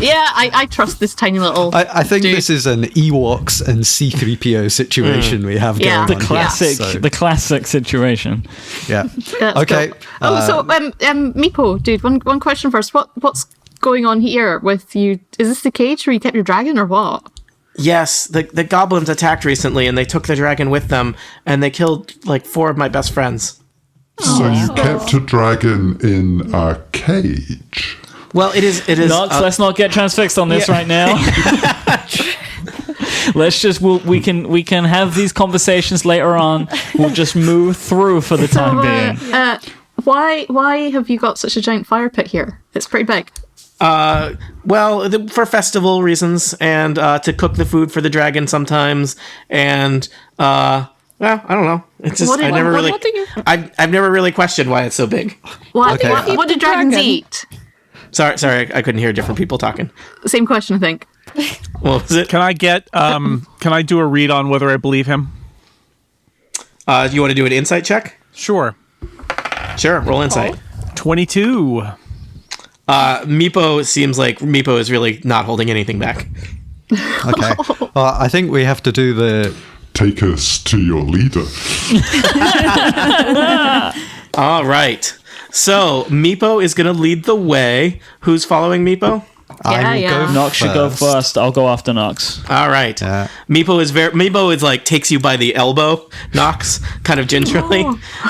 Yeah, I trust this tiny little. I think dude. this is an Ewoks and C-3PO situation we have going The on. The classic situation. Yeah. That's Okay. cool. So Meepo, dude, one question first. What's going on here with you? Is this the cage where you kept your dragon, or what? Yes, the goblins attacked recently, and they took the dragon with them, and they killed like 4 of my best friends. So you kept a dragon in a cage? Well, it is. Let's not get transfixed on this right now. Let's just we can have these conversations later on. We'll just move through for the time being. Why have you got such a giant fire pit here? It's pretty big. For festival reasons, and to cook the food for the dragon sometimes, and I don't know. It's just I've never really questioned why it's so big. What do dragons eat? Sorry, I couldn't hear different people talking. Same question, I think. What was it? Can I get can I do a read on whether I believe him? Do you want to do an insight check? Sure. Sure, roll insight. 22. Meepo seems like Meepo is really not holding anything back. Okay. Well, I think we have to do the... Take us to your leader. All right. So Meepo is going to lead the way. Who's following Meepo? Nox should go first. I'll go after Nox. All right. Yeah. Meepo is like takes you by the elbow, Nox, kind of gingerly,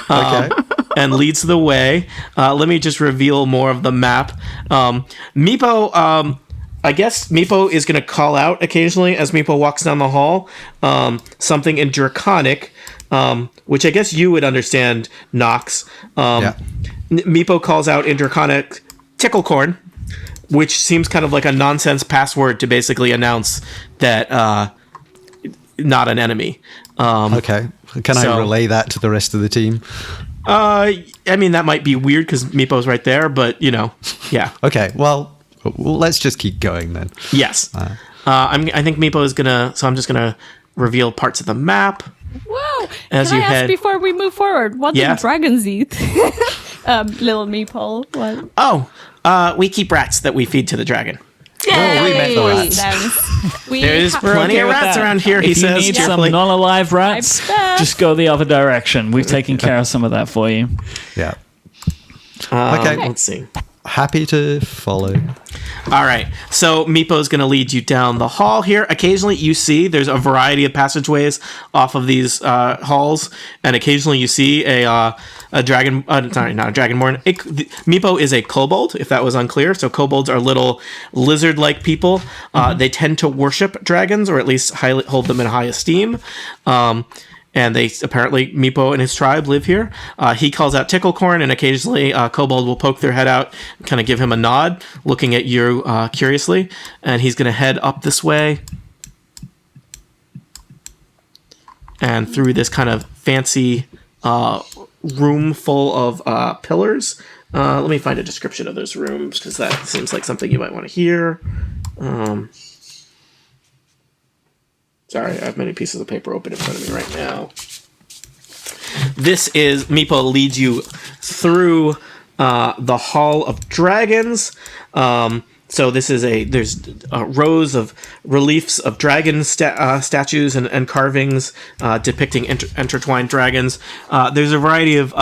Okay. and leads the way. Let me just reveal more of the map. Meepo, I guess Meepo is going to call out occasionally as Meepo walks down the hall, something in Draconic, which I guess you would understand, Nox. Meepo calls out in Draconic Ticklecorn, which seems kind of like a nonsense password to basically announce that not an enemy. Okay. Can I relay that to the rest of the team? I mean, that might be weird because Meepo's right there, but, yeah. Okay, well, let's just keep going then. Yes. I think Meepo is going to... So I'm just going to reveal parts of the map. Whoa! As Can you I ask head... before we move forward, what do dragons eat? Little meeple. What? Oh, we keep rats that we feed to the dragon. Yay! we met the rats. There's plenty okay of with rats that. around here, he If you says need some cheerfully. non-alive rats, bet. just go the other direction. We've taken care of some of that for you. Yeah. Okay. Let's see. Happy to follow. All right. So Meepo is going to lead you down the hall here. Occasionally you see there's a variety of passageways off of these halls, and occasionally you see a dragon. Sorry, not a dragonborn. Meepo is a kobold, if that was unclear. So kobolds are little lizard-like people. They tend to worship dragons, or at least hold them in high esteem. And they apparently, Meepo and his tribe live here. He calls out Ticklecorn, and occasionally Kobold will poke their head out, kind of give him a nod, looking at you curiously. And he's going to head up this way and through this kind of fancy room full of pillars. Let me find a description of those rooms, because that seems like something you might want to hear. Sorry, I have many pieces of paper open in front of me right now. This is, Meepo leads you through the Hall of Dragons. So this is there's rows of reliefs of dragon statues and carvings depicting intertwined dragons. There's a variety of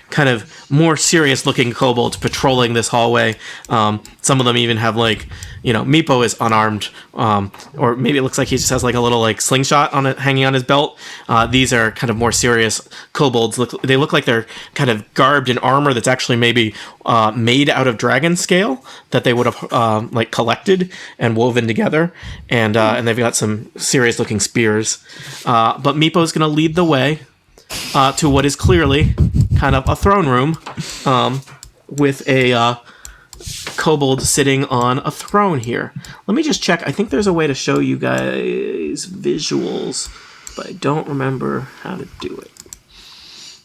kind of more serious looking kobolds patrolling this hallway. Some of them even have Meepo is unarmed, or maybe it looks like he just has like a little like slingshot on it hanging on his belt. These are kind of more serious kobolds. They look like they're kind of garbed in armor that's actually maybe made out of dragon scale that they would have collected and woven together, and they've got some serious looking spears. But Meepo's going to lead the way to what is clearly kind of a throne room with a kobold sitting on a throne here. Let me just check. I think there's a way to show you guys visuals, but I don't remember how to do it.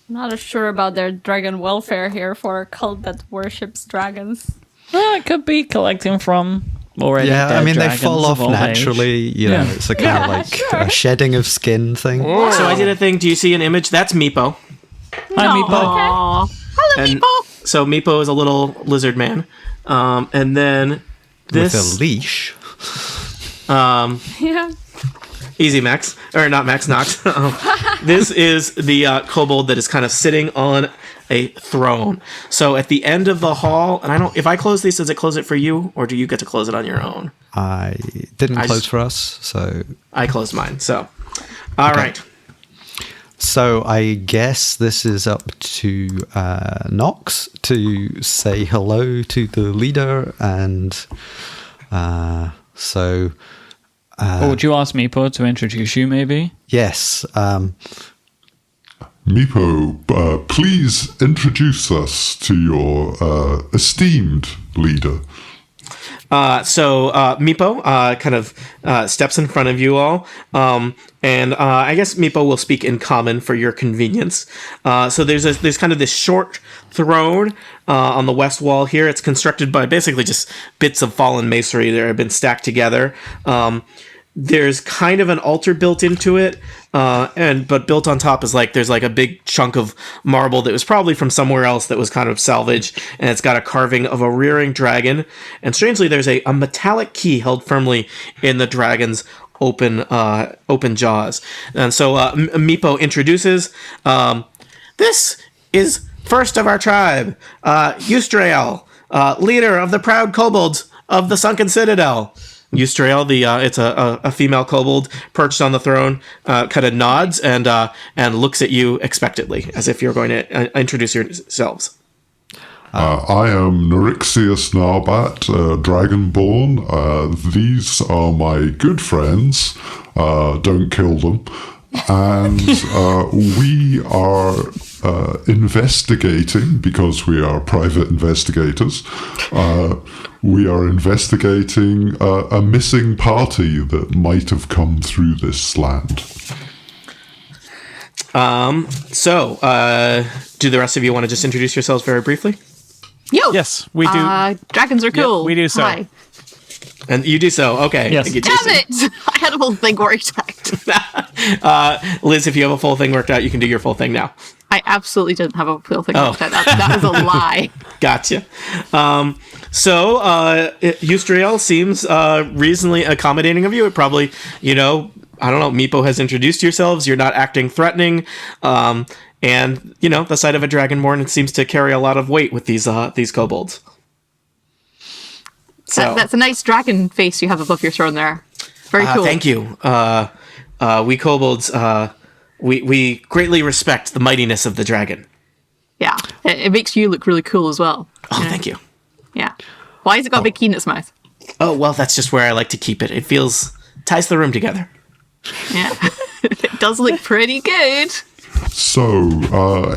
Not sure about their dragon welfare here for a cult that worships dragons. Well, it could be collecting from already Yeah, dead I mean, they dragons fall of off old age. naturally. You know, it's a kind of like a shedding of skin thing. So I did a thing. Do you see an image? That's Meepo. Hi, Meepo. Aw. Hello, And Meepo. so Meepo is a little lizard man. And then this... With a leash. Yeah. Easy, Max. Or not Max, Nox. This is the kobold that is kind of sitting on a throne. So at the end of the hall, and if I close these, does it close it for you, or do you get to close it on your own? I didn't close for us, so... I closed mine, so... All right. So I guess this is up to Nox to say hello to the leader, and so... Or would you ask Meepo to introduce you, maybe? Yes. Meepo, please introduce us to your esteemed leader. So Meepo kind of steps in front of you all, and I guess Meepo will speak in common for your convenience. So there's kind of this short throne on the west wall here. It's constructed by basically just bits of fallen masonry that have been stacked together. There's kind of an altar built into it, but built on top is there's a big chunk of marble that was probably from somewhere else that was kind of salvaged, and it's got a carving of a rearing dragon. And strangely, there's a metallic key held firmly in the dragon's open jaws. And so Meepo introduces, this is first of our tribe, Eustrael, leader of the proud kobolds of the Sunken Citadel. Eustrael, it's a female kobold perched on the throne, kind of nods and looks at you expectantly, as if you're going to introduce yourselves. I am Norixius Narbat, Dragonborn. These are my good friends. Don't kill them. And we are investigating, because we are private investigators, we are investigating a missing party that might have come through this land. So, do the rest of you want to just introduce yourselves very briefly? Yo. Yes, we do. Dragons are cool. we do so. Hi. And you do so. Okay. Yes. Thank you, Damn Jason. it! I had a whole thing worked out. Liz, if you have a full thing worked out, you can do your full thing now. I absolutely didn't have a full thing about that. That was a lie. Gotcha. So Eustriel seems reasonably accommodating of you. It probably, I don't know, Meepo has introduced yourselves. You're not acting threatening. And, the sight of a dragonborn seems to carry a lot of weight with these kobolds. So That's a nice dragon face you have above your throne there. Very cool. Thank you. We kobolds, we greatly respect the mightiness of the dragon. Yeah, it makes you look really cool as well. Oh, thank you. Yeah. Why has it got a big key in its mouth? Oh, well, that's just where I like to keep it. It ties the room together. Yeah. It does look pretty good. So,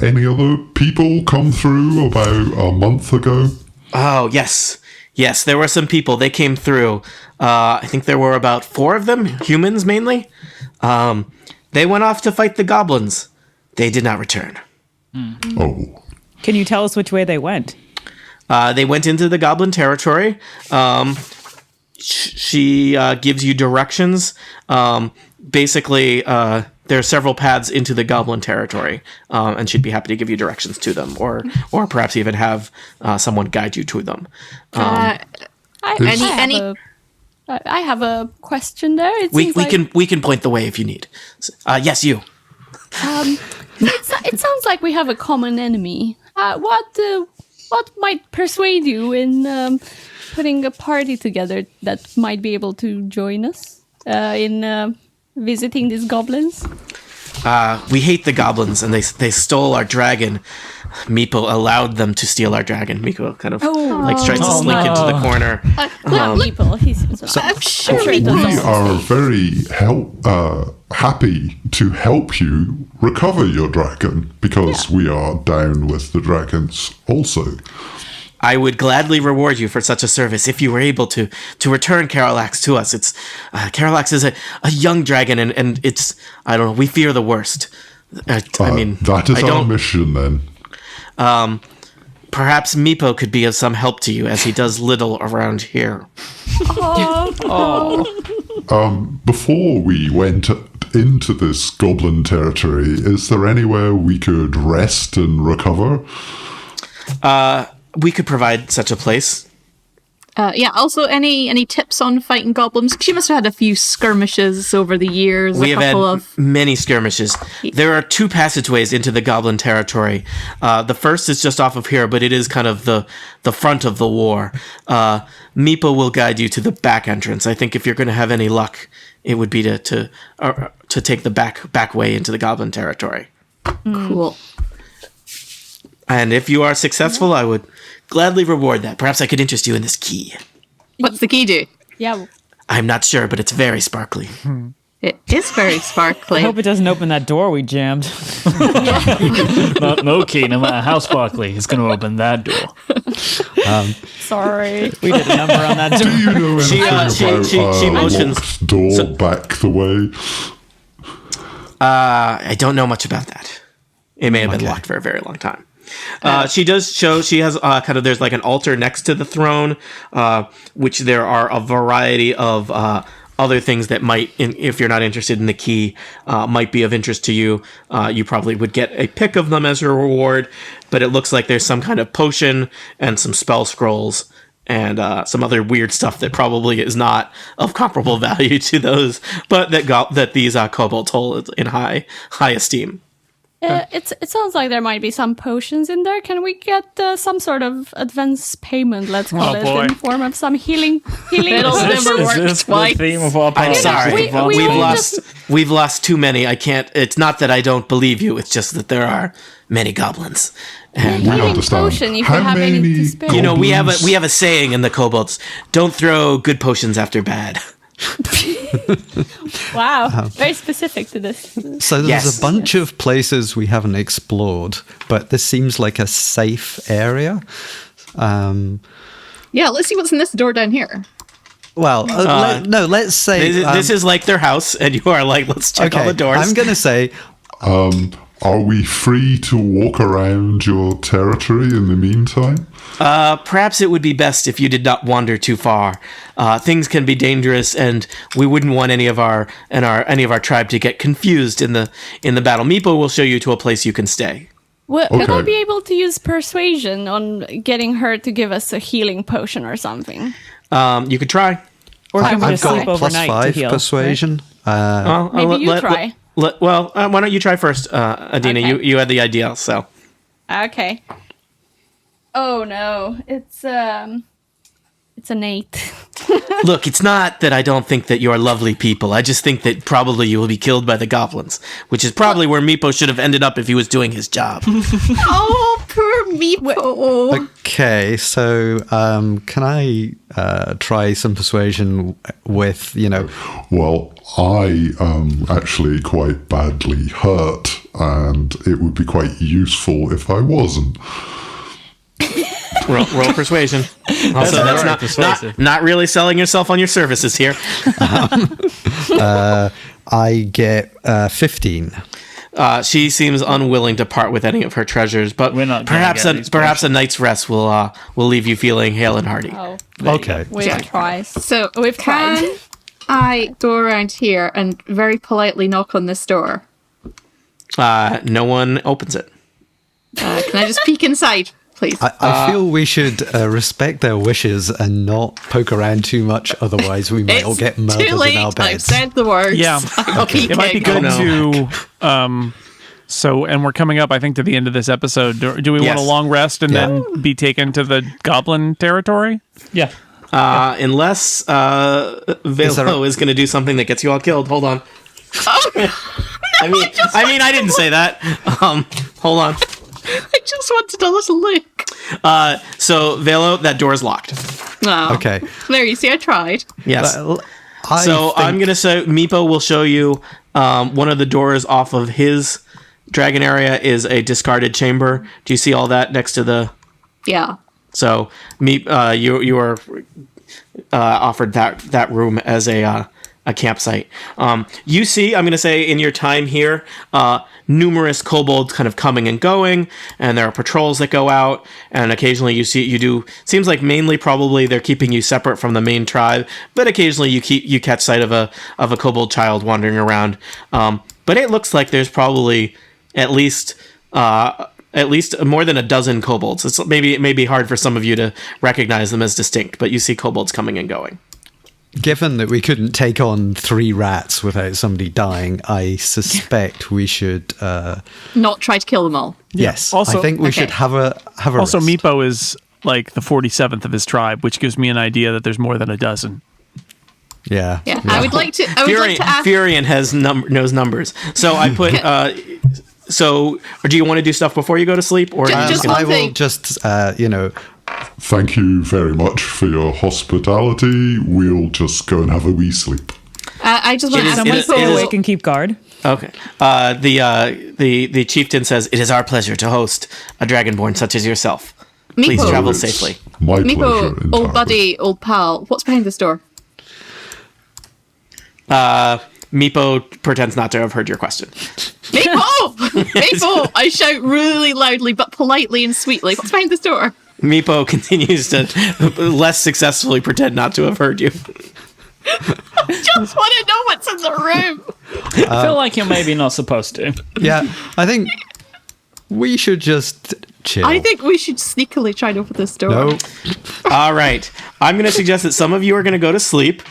any other people come through about a month ago? Oh, yes. Yes, there were some people. They came through. I think there were about 4 of them, humans mainly. They went off to fight the goblins. They did not return. Oh. Can you tell us which way they went? They went into the goblin territory. She gives you directions. Basically, there are several paths into the goblin territory, and she'd be happy to give you directions to them, or perhaps even have someone guide you to them. I have a question there. We can point the way if you need. Yes, you. It sounds like we have a common enemy. What might persuade you in putting a party together that might be able to join us in visiting these goblins? We hate the goblins, and they stole our dragon. Meepo allowed them to steal our dragon. Meepo kind of tries to slink into the corner. People, I'm sure it We does. are very happy to help you recover your dragon, because we are down with the dragons also. I would gladly reward you for such a service if you were able to return Carolax to us. It's Carolax is a young dragon, and it's, I don't know, we fear the worst. That is our mission then. Perhaps Meepo could be of some help to you, as he does little around here. Before we went into this goblin territory, is there anywhere we could rest and recover? We could provide such a place. Also, any tips on fighting goblins? 'Cause you must have had a few skirmishes over the years. We have had many skirmishes. There are 2 passageways into the goblin territory. The first is just off of here, but it is kind of the front of the war. Meepo will guide you to the back entrance. I think if you're going to have any luck, it would be to take the back way into the goblin territory. Cool. And if you are successful, I would gladly reward that. Perhaps I could interest you in this key. What's the key do? Yeah. I'm not sure, but it's very sparkly. It is very sparkly. I hope it doesn't open that door we jammed. No key, no matter how sparkly, is going to open that door. Sorry. We did a number on that door. Do you know anything she about motions. locked door back the way? I don't know much about that. It may have been locked for a very long time. She does show, she has there's like an altar next to the throne, which there are a variety of other things that might, if you're not interested in the key, might be of interest to you. You probably would get a pick of them as a reward, but it looks like there's some kind of potion and some spell scrolls and some other weird stuff that probably is not of comparable value to those, but that these kobolds hold in high esteem. It sounds like there might be some potions in there. Can we get some sort of advance payment, let's call it, boy. in form of some healing It'll potions? never work Is this the twice. theme of our I'm podcast? sorry. we all We've lost too many. I can't. It's not that I don't believe you. It's just that there are many goblins. And We Healing understand. potion, if you How have any many to spare. you know, we have goblins- a saying in the kobolds: don't throw good potions after bad. Wow, very specific to this. So there's Yes. a bunch of places we haven't explored, but this seems like a safe area. Yeah, let's see what's in this door down here. Well, let's say This is like their house, and you are like, let's check all the doors. I'm going to say Are we free to walk around your territory in the meantime? Perhaps it would be best if you did not wander too far. Things can be dangerous, and we wouldn't want any of our tribe to get confused in the battle. Meepo will show you to a place you can stay. Would I Okay. be able to use persuasion on getting her to give us a healing potion or something? You could try. Or can we I've just sleep got plus overnight to 5 heal? persuasion. Well, Maybe you try. Why don't you try first, Adina? Okay. You had the idea, so. Okay. Oh no, it's an 8. Look, it's not that I don't think that you're lovely people. I just think that probably you will be killed by the goblins, which is probably where Meepo should have ended up if he was doing his job. Oh, poor Meepo. Okay, so can I try some persuasion with, Well, I am actually quite badly hurt, and it would be quite useful if I wasn't. Roll persuasion. Also, that's very not persuasive. not really selling yourself on your services here. I get 15. She seems unwilling to part with any of her treasures, but We're not gonna perhaps get these perhaps a night's rest will leave you feeling hale and hearty. Oh, Okay. we've tried. So We've can tried. I go around here and very politely knock on this door? No one opens it. Can I just peek inside, please? I feel we should respect their wishes and not poke around too much, otherwise we may all get murdered too late. in our I've beds. said the words. Yeah. I'm peeking. It might be good no. to. So, and we're coming up, I think, to the end of this episode. Do we want a Yes. long rest and then be taken to the goblin territory? Yeah. Unless Velo is going to do something that gets you all killed. Hold on. I mean, I didn't say that. Hold on. I just wanted a little look. So Velo, that door is locked. Oh. Okay. There, you see, I tried. Yes. I I'm gonna say Meepo will show you one of the doors off of his dragon area is a discarded chamber. Do you see all that next to the? Yeah. So you are offered that room as a campsite. You see, I'm gonna say in your time here, numerous kobolds kind of coming and going, and there are patrols that go out, and occasionally seems like mainly probably they're keeping you separate from the main tribe, but occasionally you catch sight of a kobold child wandering around. But it looks like there's probably at least more than a dozen kobolds. It may be hard for some of you to recognize them as distinct, but you see kobolds coming and going. Given that we couldn't take on 3 rats without somebody dying, I suspect we should. Not try to kill them all. Yes, Also- I think we Okay. should have a Also, rest. Meepo is like the 47th of his tribe, which gives me an idea that there's more than a dozen. Yeah. Yeah. I would like to ask. Furion knows numbers, so I put. So, or do you want to do stuff before you go to sleep, or Just one I will thing. just, Thank you very much for your hospitality. We'll just go and have a wee sleep. I just want to ask Someone stay Meepo. awake and keep guard. Okay. The chieftain says it is our pleasure to host a dragonborn such as yourself. Please Meepo. travel It's safely. My pleasure. Meepo, entirely. old buddy, old pal. What's behind this door? Meepo pretends not to have heard your question. Meepo! Meepo! I shout really loudly but politely and sweetly. What's behind this door? Meepo continues to less successfully pretend not to have heard you. Just want to know what's in the room. I feel like you're maybe not supposed to. yeah, I think we should just chill. I think we should sneakily try and open this door. No, All right. I'm going to suggest that some of you are going to go to sleep.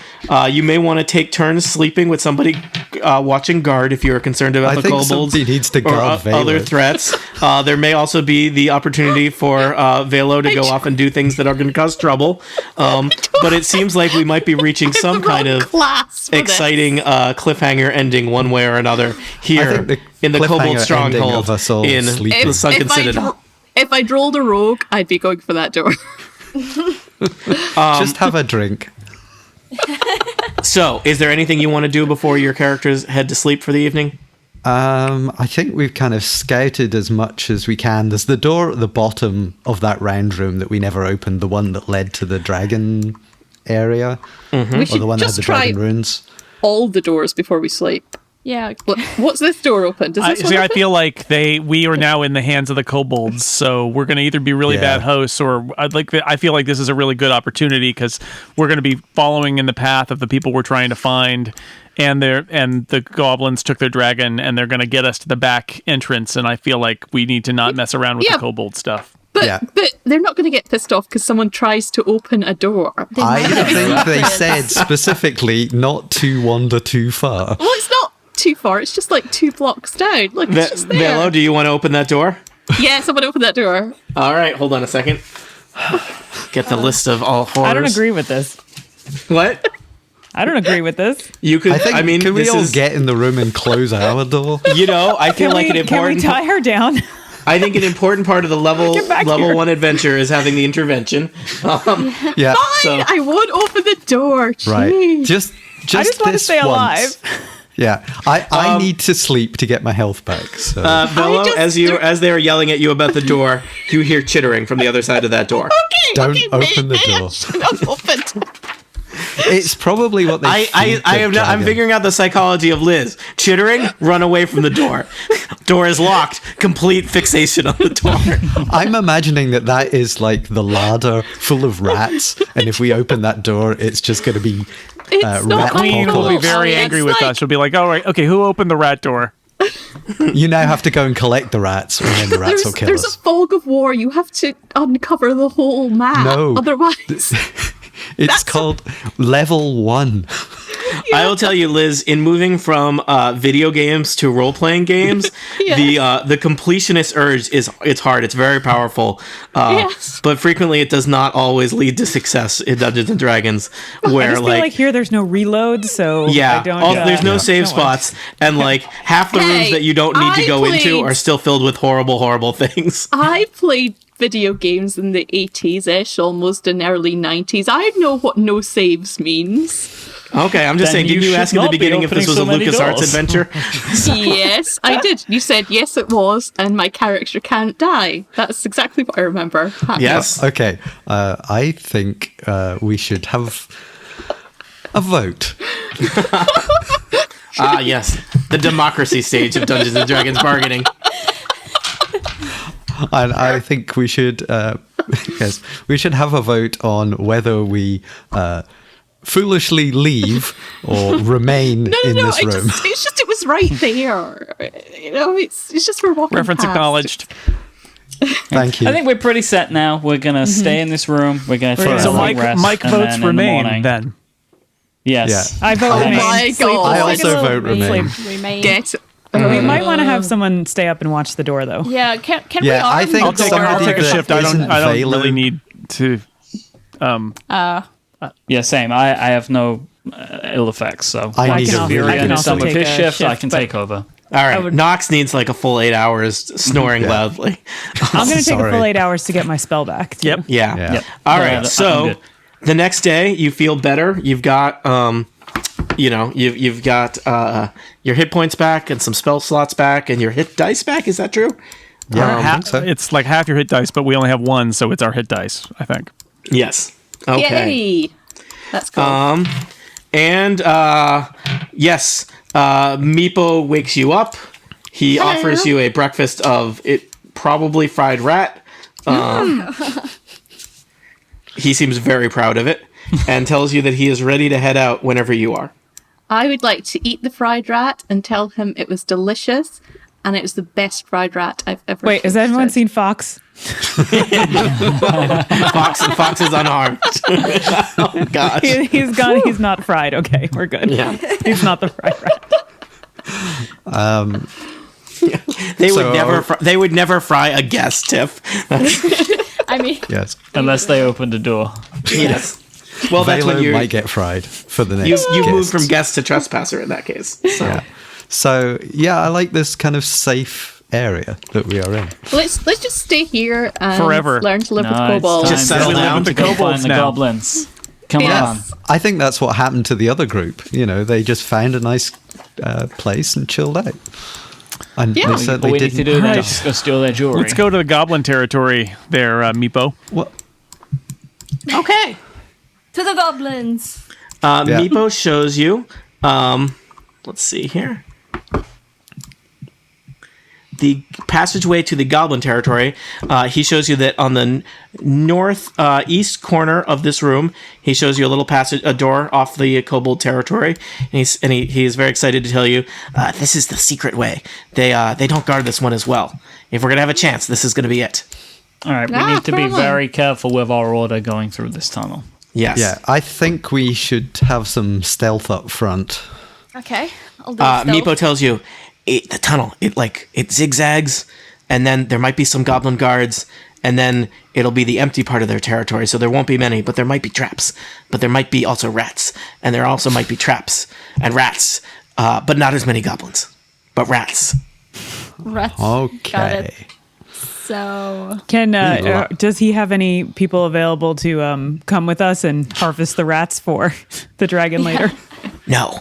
You may want to take turns sleeping with somebody watching guard if you're concerned about I the think kobolds somebody needs to or guard Velo. other threats. There may also be the opportunity for Velo to go off and do things that are going to cause trouble. But it seems like we might be reaching some the kind wrong of class for this. exciting cliffhanger ending one way or another I here think the in the kobold cliffhanger ending stronghold of us all in sleeping. the Sunken Citadel. If I'd rolled a rogue, I'd be going for that door. just have a drink. So, is there anything you want to do before your characters head to sleep for the evening? I think we've kind of scouted as much as we can. There's the door at the bottom of that round room that we never opened, the one that led to the dragon area, We or should the one that had just the try dragon runes. all the doors before we sleep. Yeah. What's this door open? Does this one I open? feel like we are now in the hands of the kobolds, so we're going to either be really bad hosts, or I feel like this is a really good opportunity because we're going to be following in the path of the people we're trying to find, and the goblins took their dragon, and they're going to get us to the back entrance, and I feel like we need to not mess around with the kobold stuff. But they're not going to get pissed off because someone tries to open a door. I think they said specifically not to wander too far. Well, it's not too far. It's just like 2 blocks down. Look, it's just there. Velo, do you want to open that door? Yes, I'm going to open that door. All right, hold on a second. Get the list of all horrors. I don't agree with this. What? I don't agree with this. You could. I mean, can we all get in the room and close our door? You know, I feel like an important. Can we tie her down? I think an important part of the level here. 1 adventure is having the intervention. Yeah. Fine, I won't open the door. Jeez. Right. Just I just want to this stay alive. once. Yeah, I need to sleep to get my health back. So Bello, as they are yelling at you about the door, you hear chittering from the other side of that door. Don't open the door. Not opened. It's probably what they. I'm figuring out the psychology of Liz. Chittering, run away from the door. Door is locked. Complete fixation on the door. I'm imagining that is like the larder full of rats, and if we open that door, it's just going to be It's not rat Queen will be apocalypse. very angry with us. She'll be like, "All right, okay, who opened the rat door?" You now have to go and collect the rats, and then the rats will kill There's us. a fog of war. You have to uncover the whole map. No. Otherwise... It's called level 1. I will tell you, Liz, in moving from video games to role-playing games, the completionist urge it's hard. It's very powerful, Yes. but frequently it does not always lead to success in Dungeons and Dragons. Where I just feel like here there's no reload, so yeah, I don't. there's no save don't want- spots, and like half the rooms Hey, that you don't need to I go into played- are still filled with horrible, horrible things. I played video games in the 80s-ish, almost in early 90s. I know what no saves means. Okay, I'm just Then saying, didn't you you should ask in the not be beginning if this was a opening so many LucasArts doors. adventure? Yes, I did. You said yes, it was, and my character can't die. That's exactly what I remember. Yes. Okay, I think we should have a vote. Ah, yes. The democracy stage of Dungeons and Dragons bargaining. And I think we should, yes, we should have a vote on whether we foolishly leave or remain in this room. It's just it was right there. You know, it's just for walking Reference past. acknowledged. Thank you. I think we're pretty set now. We're gonna stay in this room. We're gonna take So a long rest. Mike and votes then in the remain morning- then. Yes. Yeah. I vote Oh remain. my Sleep- God. I sleep a also little- vote remain. Remain. Get. We might want to have someone stay up and watch the door, though. Yeah, can we Yeah, I arm think the I'll take door? somebody a that shift. I don't isn't Valo- really need to. Yeah, same. I have no ill effects, so I once need a Fury really and good some of take his a shift, I shift, can but- take over. All right, would- Nox needs like a full 8 hours snoring Yeah. loudly. I'm going to take a Sorry. full 8 hours to get my spell back. too. Yep. Yeah. Yeah. All No, right. I'm So good. the next day you feel better. You've got you've got your hit points back and some spell slots back and your hit dice back. Is that true? Yeah, I think so. It's like half your hit dice, but we only have one, so it's our hit dice, I think. Yes. Okay. Yay! That's cool. And yes, Meepo wakes you up. He offers you a breakfast of probably fried rat. He seems very proud of it and tells you that he is ready to head out whenever you are. I would like to eat the fried rat and tell him it was delicious and it was the best fried rat I've ever Wait, has anyone tasted. seen Fox? Fox is unharmed. Oh gosh. He's gone. He's not fried. Okay, we're good. Yeah. He's not the fried rat. They would So never. are- They would never fry a guest, Tiff. I mean, Yes. Unless they open the door. Yes. Well, that's when Valo you might get fried for the next you move guest. from guest to trespasser in that case. So. Yeah. So yeah, I like this kind of safe area that we are in. Let's just stay here and Forever. learn to live No, with it's kobolds. time Just to settle go down to with go the find kobolds the now. goblins. Come Yes. on. I think that's what happened to the other group. You know, they just found a nice place and chilled out. And Yeah. they What certainly we need to didn't. do now Right. is just go steal their jewelry. Let's go to the goblin territory there, Meepo. What? okay. To the goblins. Yeah. Meepo shows you. Let's see here. the passageway to the goblin territory. He shows you that on the north east corner of this room, he shows you a little a door off the kobold territory, and he's very excited to tell you this is the secret way. They don't guard this one as well. If we're gonna have a chance, this is gonna be it. All right, we need to be very careful with our order going through this tunnel. Yes. Yeah, I think we should have some stealth up front. Okay, I'll do stealth. Meepo tells you the tunnel. It zigzags, and then there might be some goblin guards, and then it'll be the empty part of their territory. So there won't be many, but there might be traps. But there might be also rats, and there also might be traps and rats, but not as many goblins, but rats. Rats. Okay. Got it. So Can does he have any people available to come with us and harvest the rats for the dragon later? No.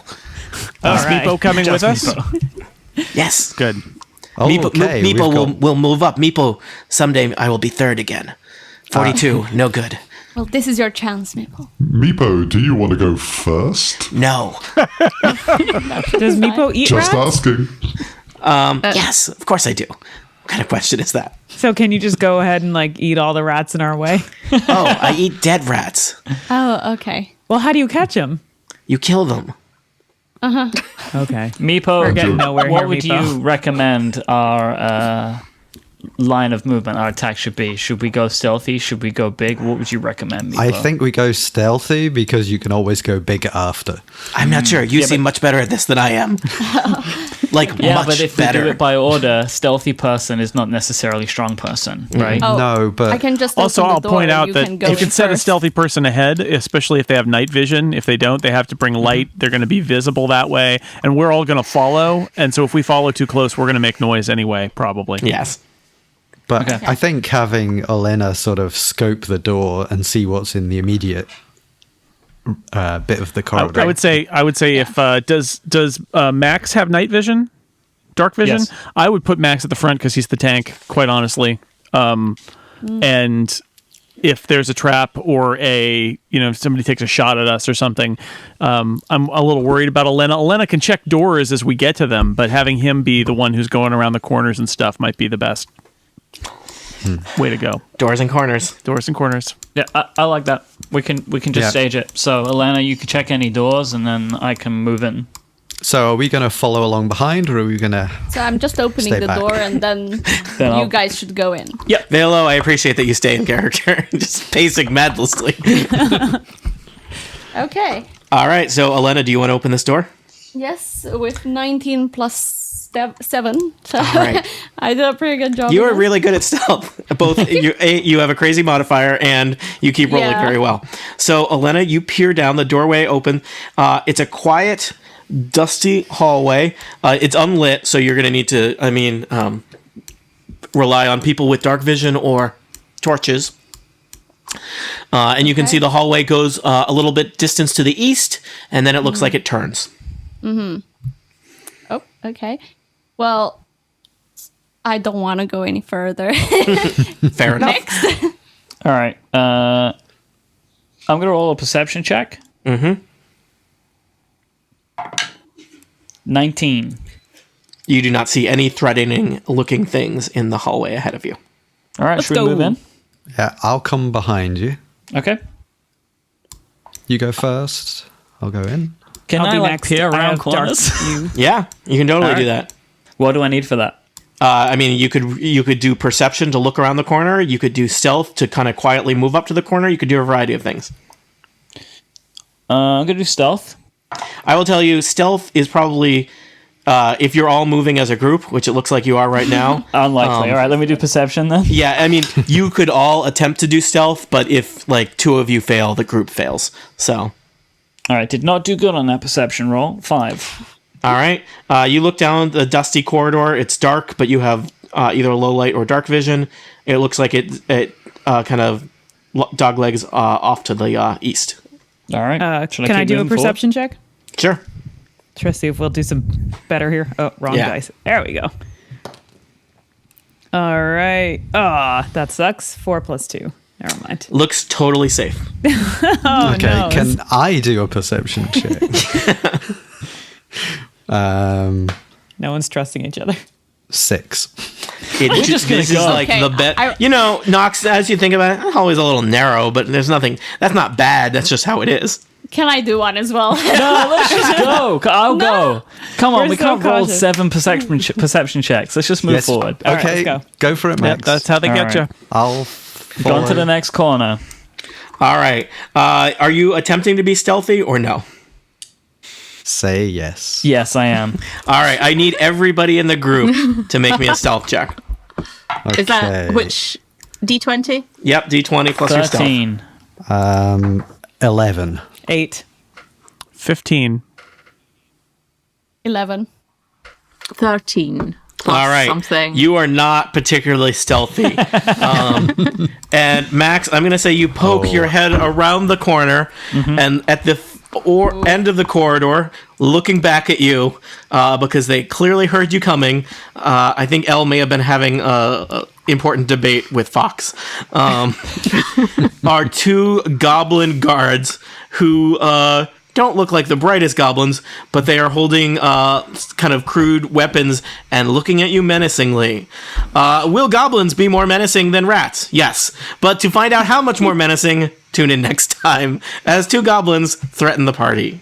Is Meepo coming with us? Yes. Good. Oh, okay. Meepo will move up. Meepo, someday I will be third again. 42, no good. well, this is your chance, Maple. Meepo, do you want to go first? No. Does Meepo eat Just rats? asking. Yes, of course I do. What kind of question is that? So can you just go ahead and eat all the rats in our way? Oh, I eat dead rats. Oh, okay. Well, how do you catch them? You kill them. Okay. Meepo, getting nowhere what here, would Meepo. you recommend our line of movement, our attack should be? Should we go stealthy? Should we go big? What would you recommend, Meepo? I think we go stealthy because you can always go bigger after. I'm not sure. You seem much better at this than I am. Yeah, much but if better. we do it by order, stealthy person is not necessarily strong person, right? Oh, No, but I can just Also, open the I'll door point and out you that can go you can in set a first. stealthy person ahead, especially if they have night vision. If they don't, they have to bring light. They're going to be visible that way, and we're all going to follow. And so if we follow too close, we're going to make noise anyway, probably. Yes. But Okay. I think having Elena sort of scope the door and see what's in the immediate bit of the corridor. I would say if does Max have night vision, dark vision? Yes. I would put Max at the front because he's the tank. Quite honestly, and if there's a trap or if somebody takes a shot at us or something, I'm a little worried about Elena. Elena can check doors as we get to them, but having him be the one who's going around the corners and stuff might be the best way to go. Doors and corners. Doors and corners. Yeah, I like that. We can just Yeah. stage it. So, Elena, you can check any doors, and then I can move in. So are we going to follow along behind, or are we going to... So I'm just opening Stay the back. door and then Then you I'll- guys should go in. Velo, I appreciate that you stay in character. Just pacing madlessly. Okay. All right, so Elena, do you want to open this door? Yes, with 19 plus 7. So right. I did a pretty good job. You are again. really good at stealth. Both you have a crazy modifier and you keep rolling Yeah. very well. So Elena, you peer down, the doorway open. It's a quiet, dusty hallway. It's unlit, so you're going to need to, rely on people with dark vision or torches. And you can Okay. see the hallway goes a little bit distance to the east, and then it looks like it turns. Oh, okay. Well, I don't want to go any further. Fair enough. All right. I'm going to roll a perception check. 19. You do not see any threatening-looking things in the hallway ahead of you. All right, Let's should we go. move in? Yeah, I'll come behind you. Okay. You go first. I'll go in. Can I'll I be like next. peer I around have dark corners? view. Yeah, you can totally All do right. that. What do I need for that? You could do perception to look around the corner. You could do stealth to kind of quietly move up to the corner. You could do a variety of things. I'm going to do stealth. I will tell you, stealth is probably if you're all moving as a group, which it looks like you are right now. Unlikely. All right, let me do perception then. Yeah, you could all attempt to do stealth, but if two of you fail, the group fails. So, All right, did not do good on that perception roll. 5. all right, you look down the dusty corridor. It's dark, but you have either low light or dark vision. It looks like it kind of dog legs off to the east. All right. Should Can I keep do a moving forward? perception check? Sure. Try to see if we'll do some better here. Oh, wrong Yeah. dice. There we go. All right. That sucks. 4 plus 2. Never mind. Looks totally safe. Oh, Okay, no. can I do a perception check? No one's trusting each other. 6. just gonna this is go. like Okay, the best. I- You know, Nox, as you think about it, always a little narrow, but there's nothing. That's not bad. That's just how it is. Can I do one as well? No, let's just go. I'll go. Come on, We're we so can't roll cautious. 7 perception checks. Let's just move Yes. forward. All right, Okay, let's go for it, Yeah, Max. that's how they All get right. you. I'll Go on to follow. the next corner. All right. Are you attempting to be stealthy or no? Say yes. Yes, I am. All right. I need everybody in the group to make me a stealth check. Okay. Is that which D20? Yep, D20 plus your stealth. 13. 11. 8. 15. 11. 13. Plus All right. something. You are not particularly stealthy. And Max, I'm going to say you poke your head around the corner and at the end of the corridor, looking back at you because they clearly heard you coming. I think Elle may have been having a important debate with Fox. Are 2 goblin guards who don't look like the brightest goblins, but they are holding kind of crude weapons and looking at you menacingly. Will goblins be more menacing than rats? Yes. But to find out how much more menacing, tune in next time as 2 goblins threaten the party.